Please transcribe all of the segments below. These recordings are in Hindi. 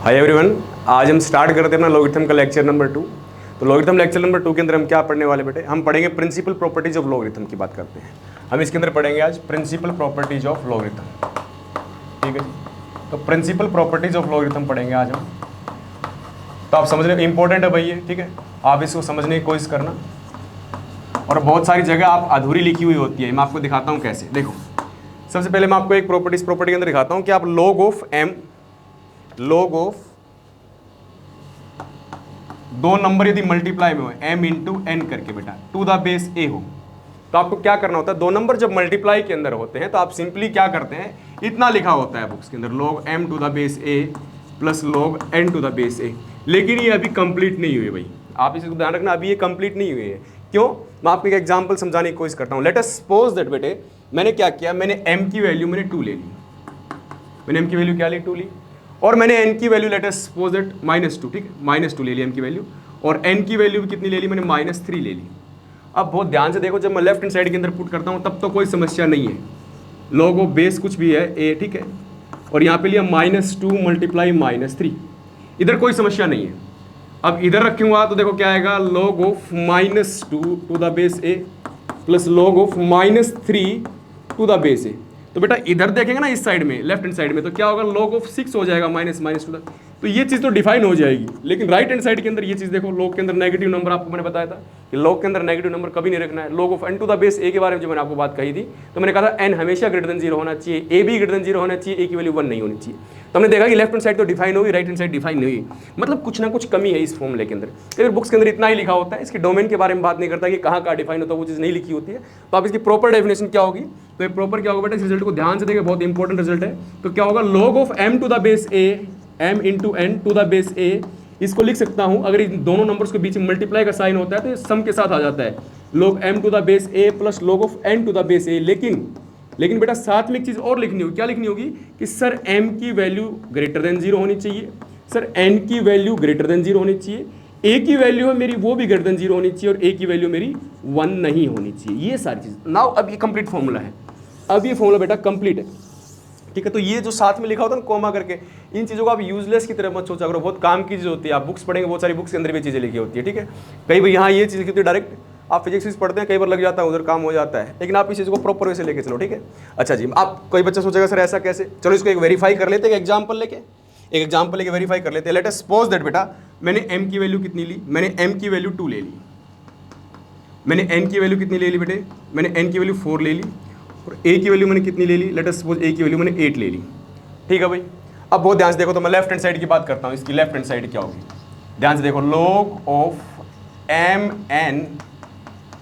हाय एवरीवन, आज हम स्टार्ट करते हैं अपना लॉगरिथम का लेक्चर नंबर 2। तो लॉगरिथम लेक्चर नंबर 2 के अंदर हम क्या पढ़ने वाले बेटे, हम पढ़ेंगे प्रिंसिपल प्रॉपर्टीज ऑफ लॉगरिथम की बात करते हैं। हम इसके अंदर पढ़ेंगे आज प्रिंसिपल प्रॉपर्टीज ऑफ लॉगरिथम, ठीक है जी। तो प्रिंसिपल प्रॉपर्टीज ऑफ लॉगरिथम पढ़ेंगे आज हम। तो आप समझ रहे, इंपॉर्टेंट है भाई ये, ठीक है। आप इसको समझने की कोशिश करना, और बहुत सारी जगह आप अधूरी लिखी हुई होती है। मैं आपको दिखाता हूँ कैसे। देखो, सबसे पहले मैं आपको एक प्रॉपर्टी के अंदर दिखाता हूँ कि आप लॉग ऑफ दो नंबर यदि मल्टीप्लाई में हो m इंटू एन करके बेटा टू द बेस a हो, तो आपको क्या करना होता है। दो नंबर जब मल्टीप्लाई के अंदर होते हैं तो आप सिंपली क्या करते हैं, इतना लिखा होता है बुक्स के अंदर, log m to the base a plus log n to the base a। लेकिन ये अभी कंप्लीट नहीं हुई भाई, आप इसको ध्यान रखना, अभी ये कंप्लीट नहीं हुई है। क्यों? मैं आपको एक एग्जांपल समझाने की कोशिश करता हूँ। लेट अस सपोज दैट बेटे, मैंने क्या किया, मैंने m की वैल्यू मैंने 2 ले ली। मैंने m की वैल्यू क्या ली, 2 ली, और मैंने n की value late us suppose that -2, ठीक है, -2 ले ली m की वैल्यू, और n की वैल्यू कितनी ले ली मैंने, -3 ले ली। अब बहुत ध्यान से देखो, जब मैं लेफ्ट हैंड साइड के अंदर पुट करता हूँ तब तो कोई समस्या नहीं है, log ऑफ बेस कुछ भी है a, ठीक है, और यहाँ पे लिया -2 मल्टीप्लाई -3, इधर कोई समस्या नहीं है। अब इधर रखूंगा तो देखो क्या आएगा, log of -2 to the base a plus log of -3 to the base a। तो बेटा इधर देखेंगे ना, इस साइड में, लेफ्ट हैंड साइड में, तो क्या होगा, log ऑफ 6 हो जाएगा माइनस टू। तो ये चीज़ तो डिफाइन हो जाएगी। लेकिन राइट हैंड साइड के अंदर ये चीज़ देखो, log के अंदर नेगेटिव नंबर, आपको मैंने बताया था कि log के अंदर नेगेटिव नंबर कभी नहीं रखना है। log of n to the base a के बारे में जो मैंने आपको बात कही थी, तो मैंने कहा था n हमेशा ग्रेटर देन 0 होना चाहिए, a भी ग्रेटर देन 0 होना चाहिए, a की वैल्यू 1 नहीं होनी चाहिए। तो हमने देखा कि लेफ्ट हैंड साइड तो डिफाइन होगी, राइट हैंड साइड डिफाइन नहीं हुई, मतलब कुछ ना कुछ कमी है इस फॉर्मूले के अंदर। अगर बुक्स के अंदर इतना ही लिखा होता है, इसके डोमेन के बारे में बात नहीं करता कि कहाँ कहाँ डिफाइन होता है, वो चीज़ नहीं लिखी होती है। तो आप इसकी प्रॉपर डेफिनेशन क्या होगी, तो ये प्रॉपर क्या होगा बेटा, इस रिजल्ट को ध्यान से देखिए, बहुत इंपॉर्टेंट रिजल्ट है। तो क्या होगा, log of m to the base a, m into n to the base a, इसको लिख सकता हूं, अगर इन दोनों नंबर्स के बीच में मल्टीप्लाई का साइन होता है तो ये सम के साथ आ जाता है, log m to the base a plus log of n to the base a। लेकिन बेटा साथ में एक चीज़ और लिखनी होगी, क्या लिखनी होगी कि सर m की वैल्यू ग्रेटर देन 0 होनी चाहिए, सर n की वैल्यू ग्रेटर देन 0 होनी चाहिए, a की वैल्यू है मेरी वो भी ग्रेटर देन 0 होनी चाहिए, और a की वैल्यू मेरी 1 नहीं होनी चाहिए। ये सारी चीज़ नाउ, अब ये कंप्लीट फॉर्मूला है, अब ये फॉर्मूला बेटा कंप्लीट है, ठीक है। तो ये जो साथ में लिखा होता है ना कोमा करके, इन चीज़ों को आप यूजलेस की तरह मत सोचा करो, बहुत काम की चीज़ होती है। आप बुक्स पढ़ेंगे, बहुत सारी बुक्स के अंदर भी चीज़ें लिखी होती है, ठीक है। कई बार यहाँ ये चीज़ लिखी होती है डायरेक्ट, आप फिजिक्स पढ़ते हैं, कई बार लग जाता है, उधर काम हो जाता है, लेकिन आप इस चीज़ को प्रॉपर वे से लेके चलो, ठीक है। अच्छा जी, आप कोई बच्चा सोचेगा सर ऐसा कैसे, चलो इसको एक वेरीफाई कर लेते हैं, एक एग्जाम्पल लेके वेरीफाई कर लेते हैं। लेट अस सपोज दैट बेटा, मैंने m की वैल्यू कितनी ली, मैंने m की वैल्यू 2 ले ली, मैंने n की वैल्यू कितनी ले ली बेटे, मैंने n की वैल्यू 4 ले ली, और a की वैल्यू मैंने कितनी ले ली, लेट अस सपोज a की वैल्यू मैंने 8 ले ली, ठीक है भाई। अब बहुत ध्यान से देखो, तो मैं लेफ्ट हैंड साइड की बात करता हूँ, इसकी लेफ्ट हैंड साइड क्या होगी, ध्यान से देखो, log of m n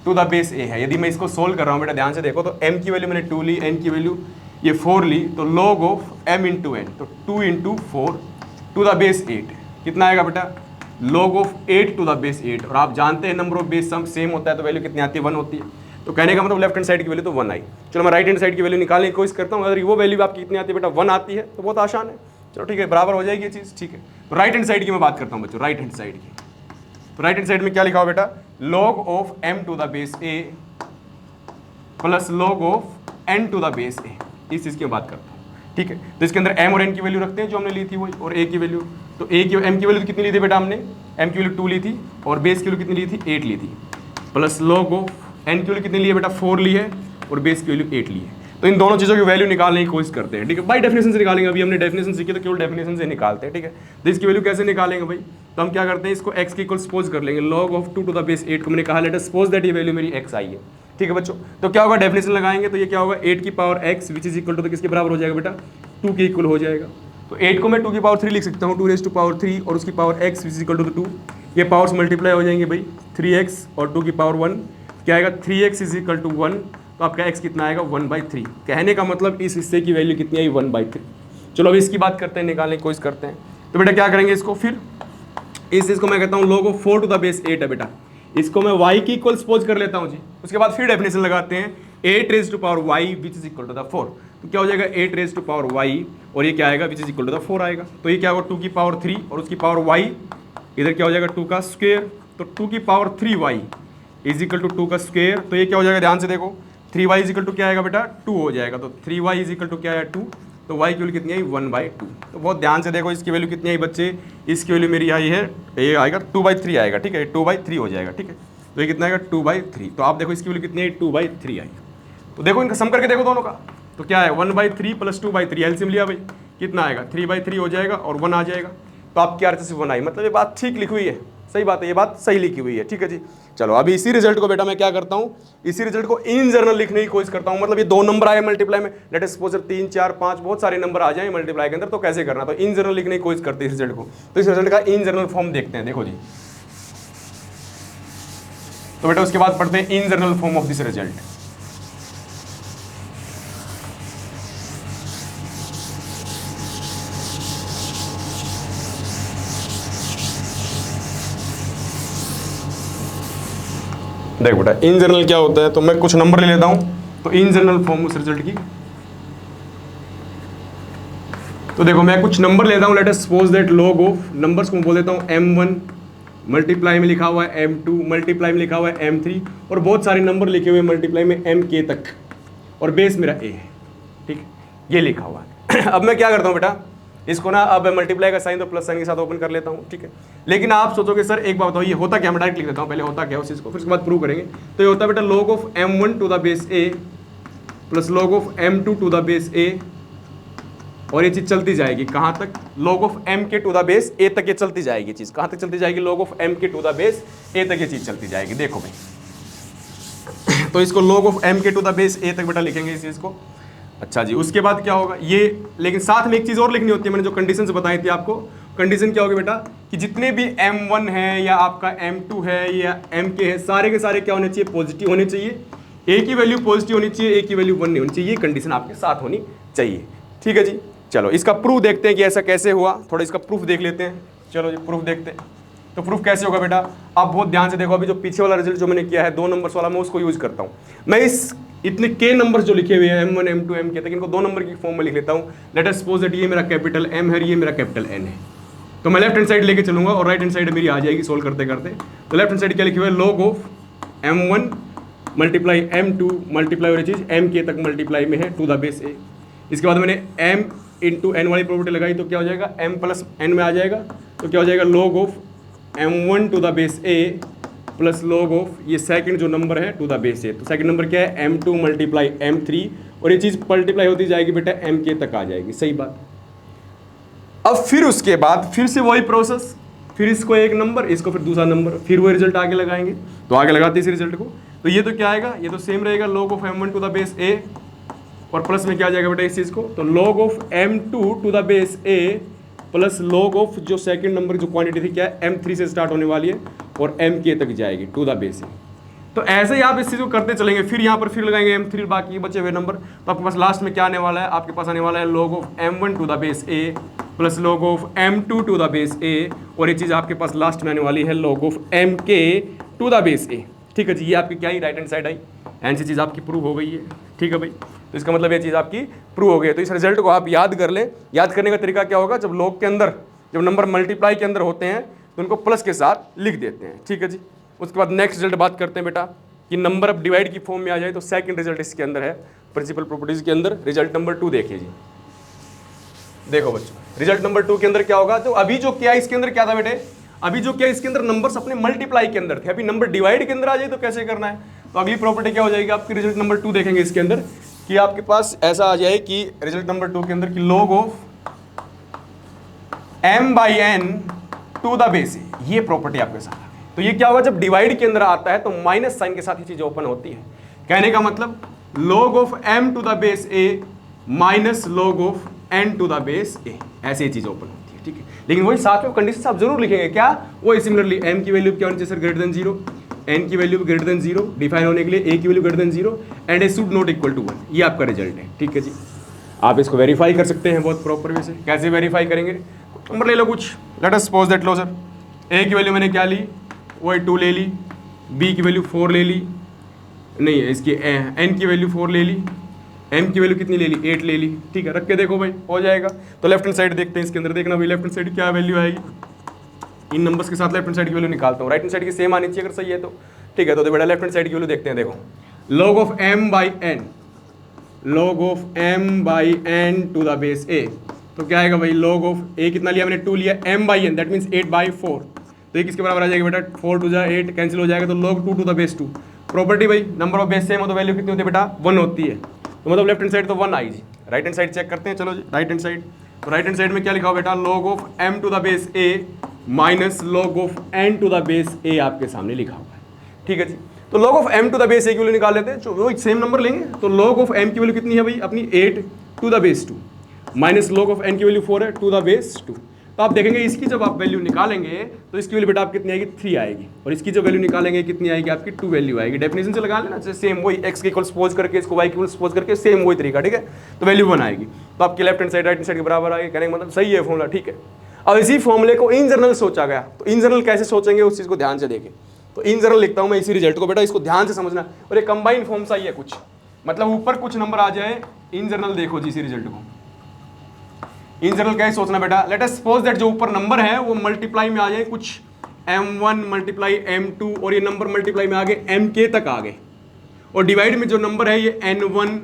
to the base a है। यदि मैं इसको सोल्व कर रहा हूँ बेटा, ध्यान से देखो, तो m की वैल्यू मैंने 2 ली, n की वैल्यू ये 4 ली, तो log of m into n, तो 2 इंटू 4 टू द बेस 8 कितना आएगा बेटा, log of 8 to the base 8। और आप जानते हैं नंबर ऑफ बेस सम सेम होता है, तो वैल्यू कितनी आती है, 1 होती है। तो कहने का मतलब लेफ्ट हैंड साइड की वैल्यू तो 1 आई। चलो मैं राइट हैंड साइड की वैल्यू निकालने की कोशिश करता हूँ, अगर वो वैल्यू आपकी कितनी आती है बेटा, 1 आती है, तो बहुत आसान है। चलो ठीक है, बराबर हो जाएगी ये चीज़, ठीक है। तो राइट हैंड साइड की मैं बात करता हूँ बच्चों, राइट हैंड साइड की। तो राइट हैंड साइड में क्या लिखा हो बेटा, log of m to the base a plus log of n to the base a, इस चीज़ की मैं बात करता हूँ, ठीक है। तो इसके अंदर m और n की वैल्यू रखते हैं जो हमने ली थी वही, और a की वैल्यू, तो a की m की वैल्यू कितनी ली थी बेटा हमने, m की वैल्यू 2 ली थी, और बेस की वैल्यू कितनी ली थी, 8 ली थी, प्लस log ऑफ n की वैल्यू कितनी ली है बेटा, 4 ली है, और बेस की वैल्यू 8 ली है। तो इन दोनों चीज़ों की वैल्यू निकालने की कोशिश करते हैं, ठीक है। बाई डेफिनेशन से निकालेंगे, अभी हमने डेफिनेशन सीखी तो केवल डेफिनेशन से निकालते हैं, ठीक है। तो इसकी वैल्यू कैसे निकालेंगे भाई, तो हम क्या करते हैं, इसको x की इक्वल सपोज कर लेंगे, log of 2 to the base 8 को मैंने कहा, लेट अस सपोज दैट ये वैल्यू मेरी x आई है, ठीक है बच्चों। तो क्या होगा, डेफिनेशन लगाएंगे, तो ये क्या होगा, 8 की power x which is equal to, तो किसके बराबर हो जाएगा बेटा, 2 के इक्वल हो जाएगा। तो 8 को मैं 2 की पावर 3 लिख सकता हूँ, 2 रेज़ टू पावर 3, और उसकी power x which is equal to 2, ये पावर्स मल्टीप्लाई हो जाएंगे भाई, 3x और 2 की पावर 1, क्या आएगा, 3x इज इक्वल टू 1, तो आपका x कितना आएगा, 1/3। कहने का मतलब इस हिस्से की वैल्यू कितनी आई, 1/3। चलो अब इसकी बात करते हैं, निकालने की कोशिश करते हैं। तो बेटा क्या करेंगे इसको, फिर इस चीज़ को मैं कहता हूँ log of 4 to the base 8 है बेटा, इसको मैं y की इक्वल सपोज कर लेता हूँ जी। उसके बाद फिर डेफिनेशन लगाते हैं, 8 raise to power y which is equal to the 4, तो क्या हो जाएगा, 8 रेज़ टू पावर y, और ये क्या आएगा, which is equal to the 4 आएगा। तो ये क्या होगा, 2 की पावर 3, और उसकी पावर y, इधर क्या हो जाएगा 2 का स्क्वायर, तो 2 की power 3y is equal to 2 का स्क्वायर। तो ये क्या हो जाएगा, ध्यान से देखो, 3y इज इक्वल टू क्या आएगा बेटा, 2 हो जाएगा। तो 3y इज इक्वल टू क्या है, 2, तो y की वैल्यू कितनी आई 1/2। तो बहुत ध्यान से देखो, इसकी वैल्यू कितनी आई बच्चे, इसकी वैल्यू मेरी आई है, ये आएगा 2/3 आएगा, ठीक है, 2/3 हो जाएगा, ठीक है। तो ये कितना आएगा 2/3। तो आप देखो इसकी वैल्यू कितनी आई 2/3 आई। तो देखो इनका सम करके देखो दोनों का, तो क्या है 1/3 प्लस 2/3, एलसीएम लिया भाई, कितना आएगा 3/3 हो जाएगा और 1 आ जाएगा। तो आपकी आर से 1 आई, मतलब ये बात ठीक लिखी हुई है, सही बात है, ये बात सही लिखी हुई है, ठीक है जी। चलो अभी इसी रिजल्ट को बेटा मैं क्या करता हूँ, इसी रिजल्ट को इन जनरल लिखने की कोशिश करता हूँ। मतलब ये 2 नंबर आए मल्टीप्लाई में, लेट अस सपोज 3 4 5 बहुत सारे नंबर आ जाए मल्टीप्लाई के अंदर, तो कैसे करना, तो इन जनरल लिखने की कोशिश करते हैं इस रिजल्ट को। तो इस रिजल्ट का इन जनरल फॉर्म देखते हैं, देखो जी। तो बेटा उसके बाद पढ़ते हैं in general form of this result. देख बेटा इन जनरल क्या होता है, तो मैं कुछ नंबर ले लेता हूं, तो इन जनरल फॉर्म उस रिजल्ट की। तो देखो मैं कुछ नंबर लेता हूं, late us suppose that log of numbers को मैं बोल देता हूं m1 मल्टीप्लाई में लिखा हुआ है m2 मल्टीप्लाई में लिखा हुआ है m3 और बहुत सारे नंबर लिखे हुए मल्टीप्लाई में mk तक, और बेस मेरा a है, ठीक, ये लिखा हुआ है। अब मैं क्या करता हूँ बेटा, इसको ना अब मल्टीप्लाई का साइन तो प्लस साइन के साथ ओपन कर लेता हूँ, ठीक है। लेकिन आप सोचोगे सर एक बात बताओ, ये होता क्या, मैं डायरेक्ट लिख देता हूँ, पहले होता क्या उस चीज़ को, फिर उसके बाद प्रूव करेंगे। तो ये होता है बेटा log of m1 to the base a plus log of m2 to the base a, और ये चीज़ चलती जाएगी कहाँ तक, log of mk to the base a तक ये चलती जाएगी चीज़, कहाँ तक चलती जाएगी, log of mk to the base a तक ये चीज़ चलती जाएगी। देखो भाई तो इसको log of mk to the base a तक बेटा लिखेंगे इस चीज़ को। अच्छा जी, उसके बाद क्या होगा ये, लेकिन साथ में एक चीज़ और लिखनी होती है, मैंने जो कंडीशन बताई थी आपको। कंडीशन क्या होगी बेटा, कि जितने भी m1 है या आपका m2 है या mk है, सारे के सारे क्या होने चाहिए, पॉजिटिव होने चाहिए, a की वैल्यू पॉजिटिव होनी चाहिए, a की वैल्यू 1 नहीं होनी चाहिए, ये कंडीशन आपके साथ होनी चाहिए, ठीक है जी। चलो इसका प्रूफ देखते हैं कि ऐसा कैसे हुआ, थोड़ा इसका प्रूफ देख लेते हैं। चलो जी प्रूफ देखते हैं। तो प्रूफ कैसे होगा बेटा, आप बहुत ध्यान से देखो, अभी जो पीछे वाला रिजल्ट जो मैंने किया है 2 नंबर्स वाला, मैं उसको यूज करता हूँ। मैं इस इतने के नंबर्स जो लिखे हुए हैं m1 m2 mk तक, इनको 2 नंबर की फॉर्म में लिख लेता हूँ। लेट अस सपोज दैट ये मेरा कैपिटल M है, ये मेरा कैपिटल N है। तो मैं लेफ्ट हैंड साइड लेके चलूंगा और राइट हैंड साइड मेरी आ जाएगी सोल्व करते करते। तो लेफ्ट हैंड साइड क्या लिखे हुए, log of m1 multiply m2 multiply और ये चीज़ mk तक मल्टीप्लाई में है टू द बेस a। इसके बाद मैंने m इंटू n वाली प्रॉपर्टी लगाई, तो क्या हो जाएगा m प्लस n में आ जाएगा, तो क्या हो जाएगा log of m1 to the base a plus log of ये सेकंड जो नंबर है टू द बेस a। तो सेकंड नंबर क्या है m2 मल्टीप्लाई m3, और ये चीज़ मल्टीप्लाई होती जाएगी बेटा mk तक आ जाएगी, सही बात। अब फिर उसके बाद फिर से वही प्रोसेस, फिर इसको एक नंबर, इसको फिर दूसरा नंबर, फिर वही रिजल्ट आगे लगाएंगे। तो आगे लगाते इस रिजल्ट को, तो ये तो क्या आएगा, ये तो सेम रहेगा log of m1 to the base a, और प्लस में क्या आ जाएगा बेटा इस चीज़ को, तो log of m2 to the base a plus log of जो सेकंड नंबर जो क्वांटिटी थी क्या है m3 से स्टार्ट होने वाली है और mk तक जाएगी टू द बेस a। तो ऐसे ही आप इस चीज़ को करते चलेंगे, फिर यहाँ पर फिर लगाएंगे m3 बाकी बचे हुए नंबर। तो आपके पास लास्ट में क्या आने वाला है, आपके पास आने वाला है log of m1 to the base a plus log of m2 to the base a, और ये चीज़ आपके पास लास्ट में आने वाली है log of mk to the base a, ठीक है जी। ये आपकी क्या ही राइट हैंड साइड आई, एंड सी चीज़ आपकी प्रूव हो गई है, ठीक है भाई। तो इसका मतलब ये चीज़ आपकी प्रूव हो गई है। तो इस रिजल्ट को आप याद कर लें। याद करने का तरीका क्या होगा, जब log के अंदर जब नंबर मल्टीप्लाई के अंदर होते हैं तो उनको प्लस के साथ लिख देते हैं, ठीक है जी। उसके बाद नेक्स्ट रिजल्ट बात करते हैं बेटा कि नंबर अब डिवाइड की फॉर्म में आ जाए। तो सेकंड रिजल्ट इसके अंदर है प्रिंसिपल प्रॉपर्टीज के अंदर, रिजल्ट नंबर 2 देखिए जी। देखो बच्चों रिजल्ट नंबर 2 के अंदर क्या होगा, तो अभी जो किया इसके अंदर क्या था बेटे, अभी जो किया इसके अंदर नंबर्स अपने मल्टीप्लाई के अंदर थे, अभी नंबर डिवाइड के अंदर आ जाए तो कैसे करना है। तो अगली प्रॉपर्टी क्या हो जाएगी आपकी, रिजल्ट नंबर 2 देखेंगे इसके अंदर कि आपके पास ऐसा आ जाए कि रिजल्ट नंबर 2 के अंदर कि log of m/n to the base a, ये प्रॉपर्टी आपके साथ आ गई। तो ये क्या होगा, जब डिवाइड के अंदर आता है तो माइनस साइन के साथ ये चीज ओपन होती है। कहने का मतलब log of m to the base a minus log of n to the base a, ऐसे ये चीज ओपन होती है, ठीक है। लेकिन वही साथ में कंडीशन आप जरूर लिखेंगे, क्या वही सिमिलरली m की वैल्यू क्या होनी चाहिए सर, ग्रेटर देन 0, n की वैल्यू ग्रेटर देन 0 डिफाइन होने के लिए, a की value greater than 0 and a should not equal to 1। ये आपका रिजल्ट है, ठीक है जी। आप इसको वेरीफाई कर सकते हैं बहुत प्रॉपर वे से। कैसे वेरीफाई करेंगे, नंबर ले लो कुछ, late us suppose that low sir a की वैल्यू मैंने क्या ली, वही 2 ले ली, b की वैल्यू 4 ले ली, नहीं इसकी n की वैल्यू 4 ले ली, m की वैल्यू कितनी ले ली, 8 ले ली, ठीक है। रख के देखो भाई हो जाएगा। तो लेफ्ट हैंड साइड देखते हैं इसके अंदर, देखना भाई लेफ्ट हैंड साइड क्या वैल्यू आएगी। इन नंबर्स के साथ लेफ्ट हैंड साइड की वैल्यू निकालता हूँ, राइट हैंड साइड की सेम आनी चाहिए अगर सही है तो, ठीक है। तो बेटा लेफ्ट हैंड साइड की वैल्यू देखते हैं, देखो log of m/n log of m by n to the base a। तो क्या आएगा भाई, log ऑफ a कितना लिया मैंने, 2 लिया, m by n that means 8/4। तो ये किसके बराबर आ जाएगा बेटा, 4 टू जा 8 कैंसिल हो जाएगा, तो log 2 to the base 2। Property भाई नंबर ऑफ बेस सेम हो तो वैल्यू कितनी होती है बेटा, 1 होती है। तो मतलब लेफ्ट हैंड साइड तो 1 आई जी, राइट हैंड साइड चेक करते हैं। चलो जी राइट हैंड साइड, तो राइट हैंड साइड में क्या लिखा हो बेटा, log of m to the base a minus log of n to the base a आपके सामने लिखा हुआ है। ठीक है जी, तो log of m to the base a की वैल्यू निकाल लेते हैं, जो वो सेम नंबर लेंगे। तो log ऑफ m की वैल्यू कितनी है भाई अपनी, 8 to the base 2 minus log of n की वैल्यू 4 है, टू द बेस 2। तो आप देखेंगे इसकी जब आप वैल्यू निकालेंगे तो इसकी वैल्यू बेटा आप कितनी आएगी, 3 आएगी, और इसकी जो वैल्यू निकालेंगे कितनी आएगी आपकी, 2 वैल्यू आएगी। डेफिनेशन से लगा लेना, जैसे सेम वही x के इक्वल सपोज करके इसको y के इक्वल सपोज करके सेम वही तरीका, ठीक है। तो वैल्यू 1 आएगी, तो आपकी left hand side right hand side के बराबर आएगी, कहने का मतलब सही है फॉर्मूला, ठीक है। अब इसी फॉर्मूले को इन जनरल सोचा गया, तो इन जनरल कैसे सोचेंगे उस चीज़ को ध्यान से देखें। तो इन जनरल लिखता हूँ मैं इसी रिजल्ट को, बेटा इसको ध्यान से समझना, और ये कंबाइंड फॉर्म सा ही है कुछ, मतलब ऊपर कुछ नंबर आ जाए, इन जनरल देखो जी इसी रिजल्ट को। इन जनरल कैसे सोचना बेटा, लेट अस सपोज दैट जो ऊपर नंबर है वो मल्टीप्लाई में आ जाए, कुछ m1 मल्टीप्लाई m2, और ये नंबर मल्टीप्लाई में आ गए mk तक आ गए, और डिवाइड में जो नंबर है ये n1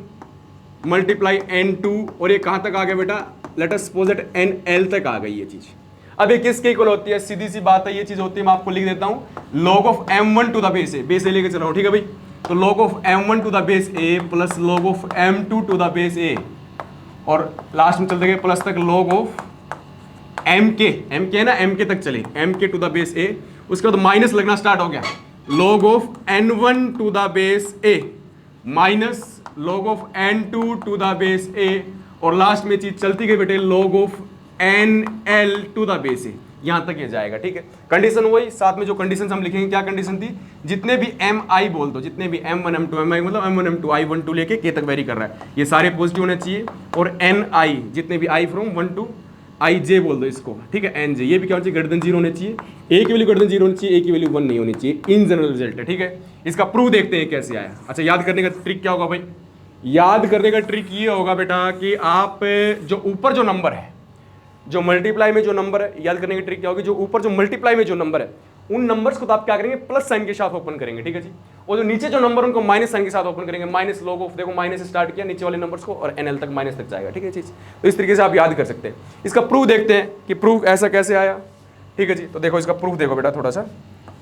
मल्टीप्लाई n2, और ये कहाँ तक आ गया बेटा, late us suppose that nl तक आ गई ये चीज़। अब ये किसके इक्वल होती है, सीधी सी बात है, ये चीज़ होती है, मैं आपको लिख देता हूँ, log of m1 to the base a लेके चल रहा हूँ, ठीक है भाई। तो log of m1 to the base a plus log of m2 to the base a, और लास्ट में चलते गए प्लस तक log ऑफ mk है ना, mk तक चले, mk to the base a, उसके बाद माइनस लगना स्टार्ट हो गया, log of n1 to the base a minus log of n2 to the base a, और लास्ट में चीज चलती गई बेटे log of nl to the base a, यहां तक ये जाएगा, ठीक है। कंडीशन वही, साथ में जो कंडीशन हम लिखेंगे, क्या कंडीशन थी, जितने भी mi बोल दो, जितने भी m1 m2 mi मतलब m1 m2 i1 2 लेके k तक वेरी कर रहा है, ये सारे पॉजिटिव होने चाहिए, और ni जितने भी i फ्रॉम 1 टू ij बोल दो इसको, ठीक है, nj ये भी क्या होना चाहिए, ग्रेटर देन 0 होने चाहिए, a की वैल्यू ग्रेटर देन 0 होनी चाहिए, a की वैल्यू 1 नहीं होनी चाहिए। इन जनरल रिजल्ट है, ठीक है। इसका प्रूफ देखते हैं कैसे आया। अच्छा, याद करने का ट्रिक क्या होगा भाई, याद करने का ट्रिक ये होगा बेटा कि आप जो ऊपर जो नंबर है, जो मल्टीप्लाई में जो नंबर है, याद करने की ट्रिक क्या होगी, जो ऊपर जो मल्टीप्लाई में जो नंबर है उन नंबर्स को तो आप क्या करेंगे, प्लस साइन के साथ ओपन करेंगे, ठीक है जी। और जो नीचे जो नंबर उनको माइनस साइन के साथ ओपन करेंगे, माइनस log ऑफ, देखो माइनस से स्टार्ट किया नीचे वाले नंबर्स को, और nl तक माइनस तक जाएगा, ठीक है चीज। तो इस तरीके से आप याद कर सकते हैं। इसका प्रूफ देखते हैं कि प्रूफ ऐसा कैसे आया, ठीक है जी। तो देखो इसका प्रूफ देखो बेटा, थोड़ा सा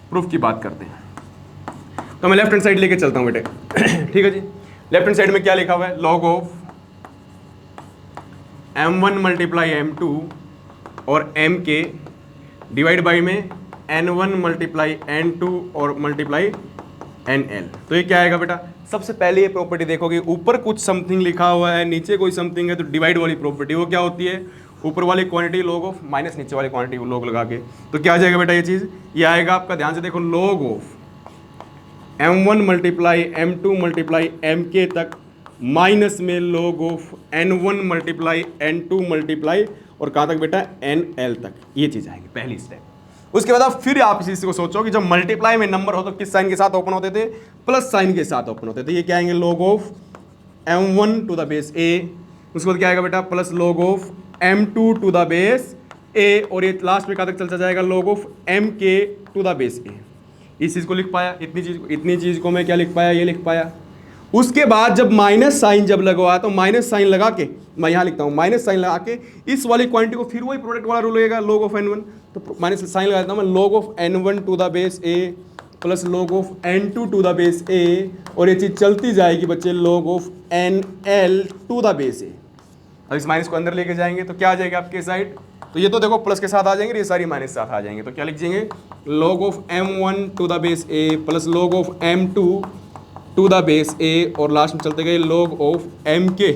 प्रूफ की बात करते हैं। तो मैं लेफ्ट हैंड साइड लेके चलता हूँ बेटे, ठीक है जी। लेफ्ट हैंड साइड में क्या लिखा हुआ है, log of m1 multiply m2 और mk डिवाइड बाई में n1 मल्टीप्लाई n2 और मल्टीप्लाई nl। तो ये क्या आएगा बेटा, सबसे पहले ये प्रॉपर्टी देखोगे, ऊपर कुछ समथिंग लिखा हुआ है, नीचे कोई समथिंग है, तो डिवाइड वाली प्रॉपर्टी वो क्या होती है, ऊपर वाली क्वांटिटी log ऑफ माइनस नीचे वाली क्वांटिटी log लगा के, तो क्या आ जाएगा बेटा ये चीज़, ये आएगा आपका, ध्यान से देखो, log of m1 multiply m2 multiply mk तक माइनस में log of n1 multiply n2 multiply, और कहाँ तक बेटा, nl तक, ये चीज़ आएगी पहली स्टेप। उसके बाद आप फिर आप इस चीज़ को सोचो कि जब मल्टीप्लाई में नंबर हो तो किस साइन के साथ ओपन होते थे, प्लस साइन के साथ ओपन होते थे। ये क्या आएंगे, log of m1 to the base a, उसके बाद क्या आएगा बेटा, plus log of m2 to the base a, और ये लास्ट में कहाँ तक चलता जाएगा, log of mk to the base a। इस चीज़ को लिख पाया, इतनी चीज़ को मैं क्या लिख पाया, ये लिख पाया। उसके बाद जब माइनस साइन जब लगवाया, तो माइनस साइन लगा के, मैं यहाँ लिखता हूँ, माइनस साइन लगा के इस वाली क्वांटिटी को, फिर वही प्रोडक्ट वाला रूल लगेगा, log ऑफ n1, तो माइनस साइन लगा देता हूँ मैं, log of n1 to the base a plus log of n2 to the base a, और ये चीज़ चलती जाएगी बच्चे, log of nl to the base a। अब इस माइनस को अंदर लेके जाएंगे तो क्या आ जाएगा आपके साइड, तो ये तो देखो प्लस के साथ आ जाएंगे, ये सारी माइनस साथ आ जाएंगे, तो क्या लिख देंगे, log of m1 to the base a plus log of m2 to the base a, और लास्ट में चलते गए log of mk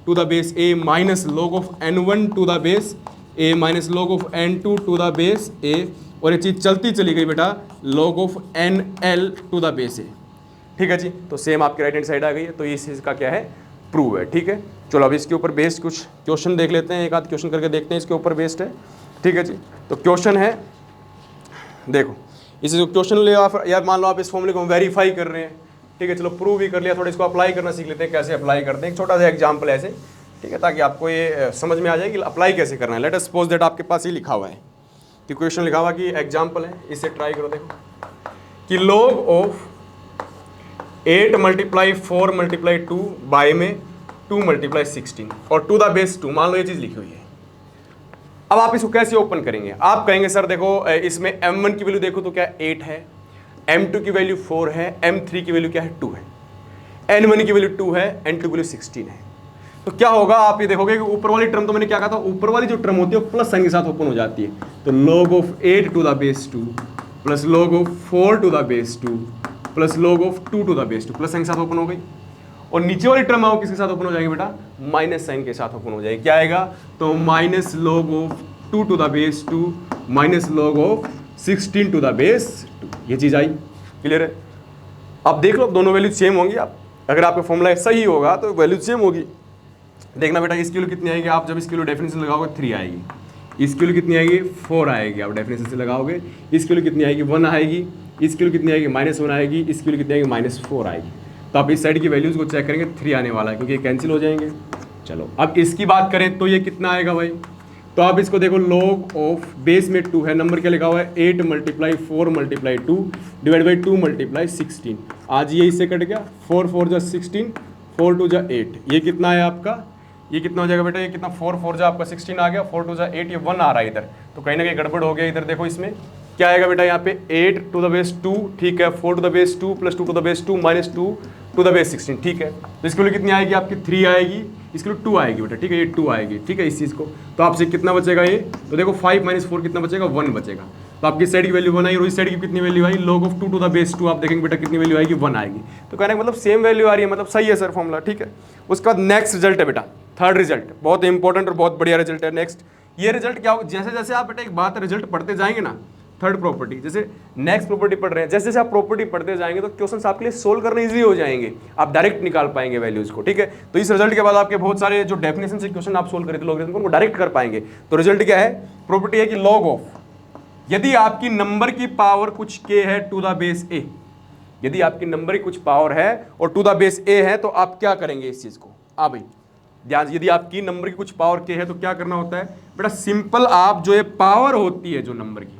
to the base a minus log of n1 to the base a minus log of n2 to the base a, और ये चीज़ चलती चली गई बेटा, log of nl to the base a, ठीक है जी। तो सेम आपकी राइट हैंड साइड आ गई है, तो इस चीज़ का क्या है, प्रूव है, ठीक है। चलो अब इसके ऊपर बेस्ड कुछ क्वेश्चन देख लेते हैं, एक आध क्वेश्चन करके देखते हैं, इसके ऊपर बेस्ड है, ठीक है जी। तो क्वेश्चन है, देखो इसे जो क्वेश्चन ले आप, या मान लो आप इस फॉर्मूले को वेरीफाई कर रहे हैं, ठीक है, चलो प्रूव भी कर लिया, थोड़ा इसको अप्लाई करना सीख लेते हैं, कैसे अप्लाई करते हैं, एक छोटा सा एग्जाम्पल ऐसे, ठीक है, ताकि आपको ये समझ में आ जाए कि अप्लाई कैसे करना है। लेट अस सपोज दैट आपके पास ये लिखा हुआ है कि क्वेश्चन लिखा हुआ कि एग्जाम्पल है, इससे ट्राई करो, देखो कि log of 8 multiply 4 multiply 2 by में 2 मल्टीप्लाई 16 और टू द बेस 2, मान लो ये चीज़ लिखी हुई है। अब आप इसको कैसे ओपन करेंगे? आप कहेंगे सर देखो इसमें m1 की वैल्यू देखो तो क्या 8 है, m2 की वैल्यू 4 है, m3 की वैल्यू क्या है 2 है, n1 की वैल्यू 2 है, n2 की वैल्यू 16 है। तो क्या होगा, आप ये देखोगे कि ऊपर वाली टर्म तो मैंने क्या कहा था, ऊपर वाली जो टर्म होती है वो प्लस साइन के साथ ओपन हो जाती है। तो log of 8 to the base 2 plus log of 4 to the base 2 plus log of 2 to the base 2 plus sign के साथ ओपन हो गई। और नीचे वाली टर्म आओ किसके साथ ओपन हो जाएगी बेटा, माइनस साइन के साथ ओपन हो जाएगी। क्या आएगा, तो minus log of 2 to the base 2 minus log of 16 to the base 2, ये चीज आई। क्लियर है? अब देख लो दोनों वैल्यू सेम होंगी। आप अगर आपका फॉर्मूला सही होगा तो वैल्यू सेम होगी। देखना बेटा इसकी वैल्यू कितनी आएगी, आप जब इसकी वैल्यू डेफिनेशन लगाओगे 3 आएगी, इसकी वैल्यू कितनी आएगी 4 आएगी, आप डेफिनेशन से लगाओगे। इसकी वैल्यू कितनी आएगी 1 आएगी, इसकी वैल्यू कितनी आएगी -1 आएगी, इसकी वैल्यू कितनी आएगी -4 आएगी। तो आप इस साइड की वैल्यूज को चेक करेंगे 3 आने वाला है क्योंकि ये कैंसिल हो जाएंगे। चलो अब इसकी बात करें तो ये कितना आएगा भाई, तो आप इसको देखो log ऑफ बेस में 2 है, नंबर क्या लिखा हुआ है 8 multiply 4 multiply 2 divide by 2 multiply 16। आज ये इससे कट गया, 4 4 जा 16, 4 2 जा 8, ये कितना है आपका, ये कितना हो जाएगा बेटा, ये कितना 4 4 जा आपका 16 आ गया, 4 2 जा 8, ये 1 आ रहा है इधर। तो कहीं ना कहीं गड़बड़ हो गया इधर। देखो इसमें क्या आएगा बेटा, यहाँ पे 8 टू द बेस 2, ठीक है, 4 to the base 2 plus 2 to the base 2 minus 2 to the base 16, ठीक है। तो इसके लिए कितनी आएगी आपकी 3 आएगी, इसके लिए 2 आएगी बेटा, ठीक है, ये 2 आएगी, ठीक है इस चीज़ को। तो आपसे कितना बचेगा ये, तो देखो 5 - 4 कितना बचेगा, 1 बचेगा। तो आपकी साइड की वैल्यू 1 आई और इस साइड की कितनी वैल्यू आई, log of 2 to the base 2, आप देखेंगे बेटा कितनी वैल्यू आएगी 1 आएगी। तो कहने का मतलब सेम वैल्यू आ रही है, मतलब सही है सर फॉर्मूला, ठीक है। उसके बाद नेक्स्ट रिजल्ट है बेटा, थर्ड रिजल्ट, बहुत इंपॉर्टेंट और बहुत बढ़िया रिजल्ट है। नेक्स्ट ये रिजल्ट क्या हो, जैसे जैसे आप बेटा एक बात रिजल्ट पढ़ते जाएंगे ना, थर्ड प्रॉपर्टी, जैसे नेक्स्ट प्रॉपर्टी पढ़ रहे हैं, जैसे जैसे आप प्रॉपर्टी पढ़ते जाएंगे तो क्वेश्चंस आपके लिए सोल्व करने इजी हो जाएंगे, आप डायरेक्ट निकाल पाएंगे वैल्यूज को, ठीक है। तो इस रिजल्ट के बाद आपके बहुत सारे जो डेफिनेशन से क्वेश्चन आप सोल्व करे थे लॉगरिथम को, उनको डायरेक्ट कर पाएंगे। तो रिजल्ट क्या है, प्रॉपर्टी है कि log ऑफ, यदि आपकी नंबर की पावर कुछ k है टू द बेस a, यदि आपकी नंबर की कुछ पावर है और टू द बेस a है तो आप क्या करेंगे इस चीज को, भाई ध्यान, यदि आपकी नंबर की कुछ पावर k है तो क्या करना होता है बेटा, सिंपल आप जो ये पावर होती है जो नंबर की,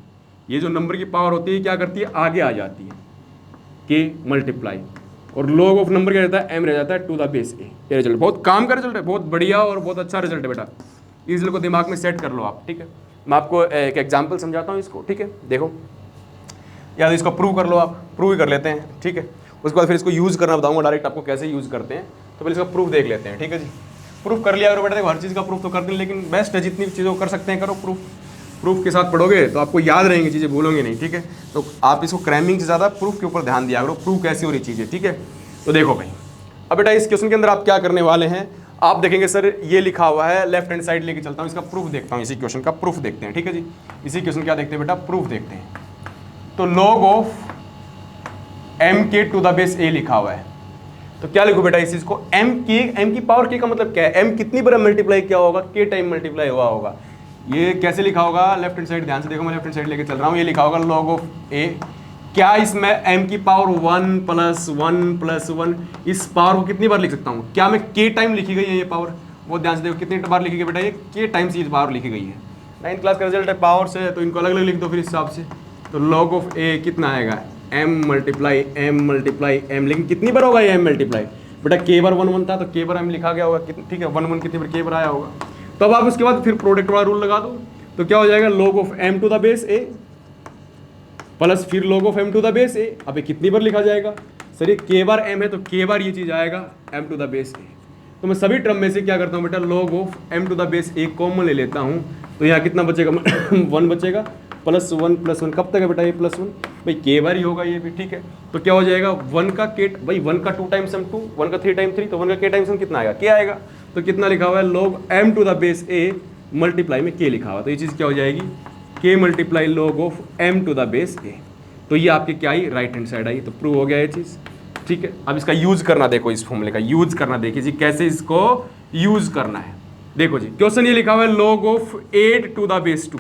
ये जो नंबर की पावर होती है क्या करती है, आगे आ जाती है k मल्टीप्लाई, और log ऑफ नंबर क्या रहता है m रह जाता है टू द बेस a। ये रिजल्ट बहुत काम का रिजल्ट है, बहुत बढ़िया और बहुत अच्छा रिजल्ट है बेटा। इस रिजल्ट को दिमाग में सेट कर लो आप, ठीक है। मैं आपको एक एग्जाम्पल समझाता हूँ इसको, ठीक है। देखो या तो इसको प्रूव कर लो, आप प्रूव ही कर लेते हैं, ठीक है। उसके बाद फिर इसको यूज़ करना बताऊंगा डायरेक्ट आपको कैसे यूज़ करते हैं। तो पहले इसका प्रूफ देख लेते हैं, ठीक है जी। प्रूफ कर लिया करो बेटा, देखो हर चीज़ का प्रूफ तो करते हैं, लेकिन बेस्ट है जितनी चीज़ों को कर सकते हैं करो प्रूफ। प्रूफ के साथ पढ़ोगे तो आपको याद रहेंगी चीज़ें, भूलोगे नहीं, ठीक है। तो आप इसको क्रैमिंग से ज़्यादा प्रूफ के ऊपर ध्यान दिया करो, प्रूफ कैसी हो रही चीज़ें, ठीक है। तो देखो भाई अब बेटा इस क्वेश्चन के अंदर आप क्या करने वाले हैं, आप देखेंगे सर ये लिखा हुआ है, लेफ्ट हैंड साइड लेके चलता हूँ, इसका प्रूफ देखता हूँ, इसी क्वेश्चन का प्रूफ देखते हैं, ठीक है जी। इसी क्वेश्चन क्या देखते हैं बेटा, प्रूफ देखते हैं। तो log of mk to the base a लिखा हुआ है, तो क्या लिखो बेटा इस चीज को, m की पावर k का मतलब क्या है, m कितनी बार मल्टीप्लाई किया होगा, k टाइम मल्टीप्लाई हुआ होगा। ये कैसे लिखा होगा, लेफ्ट हैंड साइड, ध्यान से देखो मैं लेफ्ट हैंड साइड लेके चल रहा हूँ, ये लिखा होगा log ऑफ a, क्या इसमें m की पावर 1 + 1 + 1, इस पावर को कितनी बार लिख सकता हूँ, क्या मैं k टाइम लिखी गई है ये पावर, वो ध्यान से देखो कितनी बार लिखी गई बेटा, ये k टाइम्स ये पावर लिखी गई है। 9th क्लास का रिजल्ट है पावर से, तो इनको अलग अलग लिख दो फिर इस हिसाब से। तो log ऑफ a कितना आएगा, m मल्टीप्लाई m, लेकिन कितनी बार होगा ये m मल्टीप्लाई बेटा, k बार 1 1 था तो k बार m लिखा गया होगा, ठीक है, 1 1 कितनी बार k बार आया होगा। तो अब आप उसके बाद फिर प्रोडक्ट वाला रूल लगा दो, तो क्या हो जाएगा log of m to the base a plus फिर log of m to the base a। अब ये कितनी बार लिखा जाएगा सर, ये k बार m है तो k बार ये चीज़ आएगा m to the base a। तो मैं सभी टर्म में से क्या करता हूँ बेटा, log of m to the base a common ले लेता हूँ, तो यहाँ कितना बचेगा 1 बचेगा, +1 + 1 कब तक है बेटा ये +1, भाई k बार ही होगा ये भी, ठीक है। तो क्या हो जाएगा 1 का k, भाई 1 का 2 टाइम्स 2, 1 का 3 टाइम्स 3, तो 1 का k टाइम्स कितना आएगा, k आएगा। तो कितना लिखा हुआ है log m to the base a multiply में k लिखा हुआ, तो ये चीज़ क्या हो जाएगी, k multiply log of m to the base a। तो ये आपकी क्या आई, राइट हैंड साइड आई, तो प्रूव हो गया ये चीज़, ठीक है। अब इसका यूज करना देखो, इस फॉर्मूले का यूज करना देखिए जी, कैसे इसको यूज करना है। देखो जी क्वेश्चन ये लिखा हुआ है log of 8 to the base 2।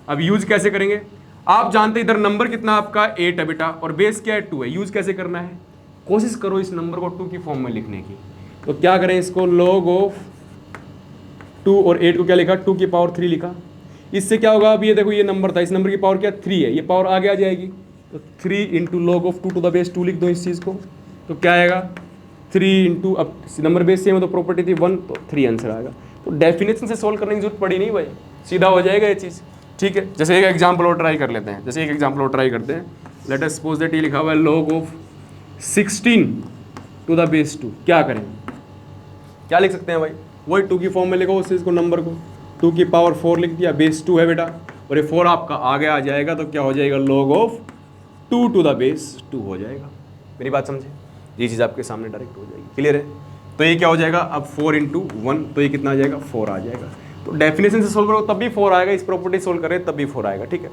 अब यूज कैसे करेंगे, आप जानते हैं इधर नंबर कितना आपका 8 है बेटा और बेस क्या है 2 है, यूज कैसे करना है, कोशिश करो इस नंबर को 2 की फॉर्म में लिखने की। तो क्या करें इसको, log ऑफ 2 और 8 को क्या लिखा, 2 की पावर 3 लिखा। इससे क्या होगा, अब ये देखो ये नंबर था, इस नंबर की पावर क्या 3 है, ये पावर आगे आ जाएगी, तो 3 × log of 2 to the base 2 लिख दो इस चीज़ को। तो क्या आएगा 3 इंटू, अब नंबर बेस सेम है तो प्रॉपर्टी थी 1 तो 3 आंसर आएगा। तो डेफिनेशन से सोल्व करने की जरूरत पड़ी नहीं भाई, सीधा हो जाएगा ये चीज़। ठीक है, जैसे एक एग्जाम्पल और ट्राई कर लेते हैं, जैसे एक एग्जाम्पल और ट्राई करते हैं। लेट अस सपोज दैट ये लिखा हुआ है log of 16 to the base 2। क्या करेंगे, क्या लिख सकते हैं भाई, वही 2 की फॉर्म में लिखो उस चीज़ को, नंबर को 2 की पावर 4 लिख दिया, बेस 2 है बेटा, और ये 4 आपका आगे आ जाएगा तो क्या हो जाएगा, log of 2 to the base 2 हो जाएगा। मेरी बात समझे, ये चीज़ आपके सामने डायरेक्ट हो जाएगी, क्लियर है। तो ये क्या हो जाएगा अब 4 इंटू 1, तो ये कितना आ जाएगा 4 आ जाएगा। तो डेफिनेशन से सोल्व करो तब भी 4 आएगा, इस प्रॉपर्टी सोल्व करें तब भी 4 आएगा। ठीक है,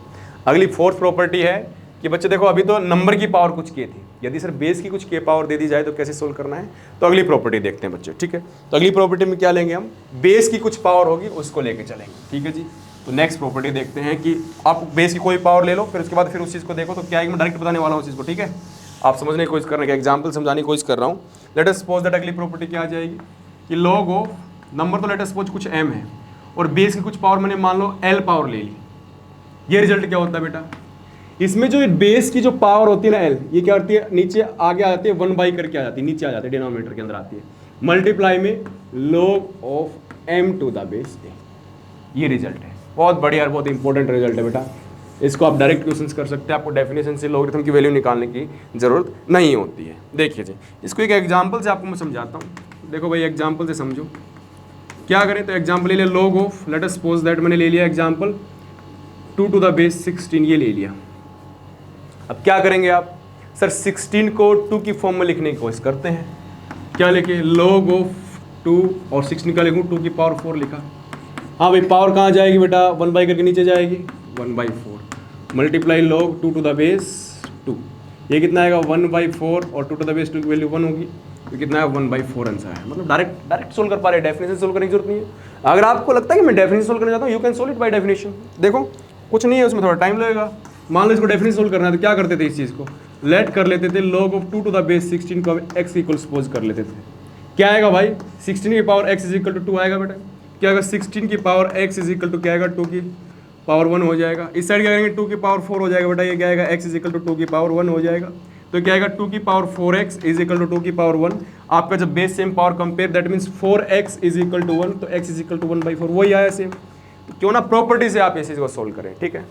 अगली फोर्थ प्रॉपर्टी है कि बच्चे देखो अभी तो नंबर की पावर कुछ के थी, यदि सर बेस की कुछ के पावर दे दी जाए तो कैसे सोल्व करना है, तो अगली प्रॉपर्टी देखते हैं बच्चे। ठीक है, तो अगली प्रॉपर्टी में क्या लेंगे हम, बेस की कुछ पावर होगी उसको लेके चलेंगे। ठीक है जी, तो नेक्स्ट प्रॉपर्टी देखते हैं कि आप बेस की कोई पावर ले लो, फिर उसके बाद फिर उस चीज़ को देखो। तो क्या है, मैं डायरेक्ट बताने वाला हूँ उस चीज़ को। ठीक है, आप समझने की कोशिश करने का, एग्जाम्पल समझाने की कोशिश कर रहा हूँ। लेट अस सपोज दैट अगली प्रॉपर्टी क्या आ जाएगी कि log ऑफ नंबर, तो लेट अस सपोज कुछ m है और बेस की कुछ पावर मैंने मान लो l पावर ले ली। ये रिजल्ट क्या होता है बेटा, इसमें जो बेस की जो पावर होती है ना l, ये क्या होती है, नीचे आगे आ जाती है 1 करके आ जाती है, नीचे आ जाती है, डिनोमिनेटर के अंदर आती है, मल्टीप्लाई में log of m to the base a। ये रिजल्ट है, बहुत बढ़िया और बहुत इंपॉर्टेंट रिजल्ट है बेटा। इसको आप डायरेक्ट क्वेश्चंस कर सकते हैं, आपको डेफिनेशन से लॉगरिथम की वैल्यू निकालने की जरूरत नहीं होती है। देखिए जी, इसको एक एग्जांपल से आपको मैं समझाता हूँ। देखो भाई, एग्जांपल से समझो। क्या करें, तो एग्जांपल ले लिया log of, late us suppose that मैंने ले लिया एग्जांपल 2 टू द बेस 16, ये ले लिया। अब क्या करेंगे आप, सर 16 को 2 की फॉर्म में लिखने की कोशिश करते हैं। क्या लिखे, log ऑफ 2 और 16 का लिखूँ 2 की पावर 4 लिखा। हाँ भाई, पावर कहाँ जाएगी बेटा, 1 करके नीचे जाएगी, 1/4 multiply log 2 to the base 2। ये कितना आएगा 1/4 और 2 टू द बेस 2 की वैल्यू 1 होगी, तो कितना है 1/4 आंसर है। मतलब डायरेक्ट सोल्व कर पा रहे हैं, डेफिनेशन सोल्व करने की जरूरत नहीं है। अगर आपको लगता है कि मैं डेफिनेशन सोल्व करना चाहता हूँ, you can solve it by definition. देखो कुछ नहीं है उसमें, थोड़ा टाइम लगेगा। मान लो इसको डेफिनेशन सोल्व करना है तो क्या करते थे, इस चीज़ को लेट कर लेते थे, log of 2 to the base 16 को x इक्वल सपोज कर लेते थे। क्या आएगा भाई, 16 की power x is equal to 2 आएगा बेटा। क्या आएगा, 16 की power x is equal to क्या आएगा, 2 की पावर 1 हो जाएगा। इस साइड क्या करेंगे, 2 की पावर 4 हो जाएगा बेटा। ये क्या आएगा, x इज इक्वल टू 2 की पावर 1 हो जाएगा। तो क्या आएगा, 2 की power 4x is equal to 2 की पावर 1। आपका जब base same power compare, that means 4x is equal to 1, तो x इज इक्वल टू 1/4, वही आया सेम। तो क्यों ना प्रॉपर्टी से आप इस चीज़ को सोल्व करें। ठीक है,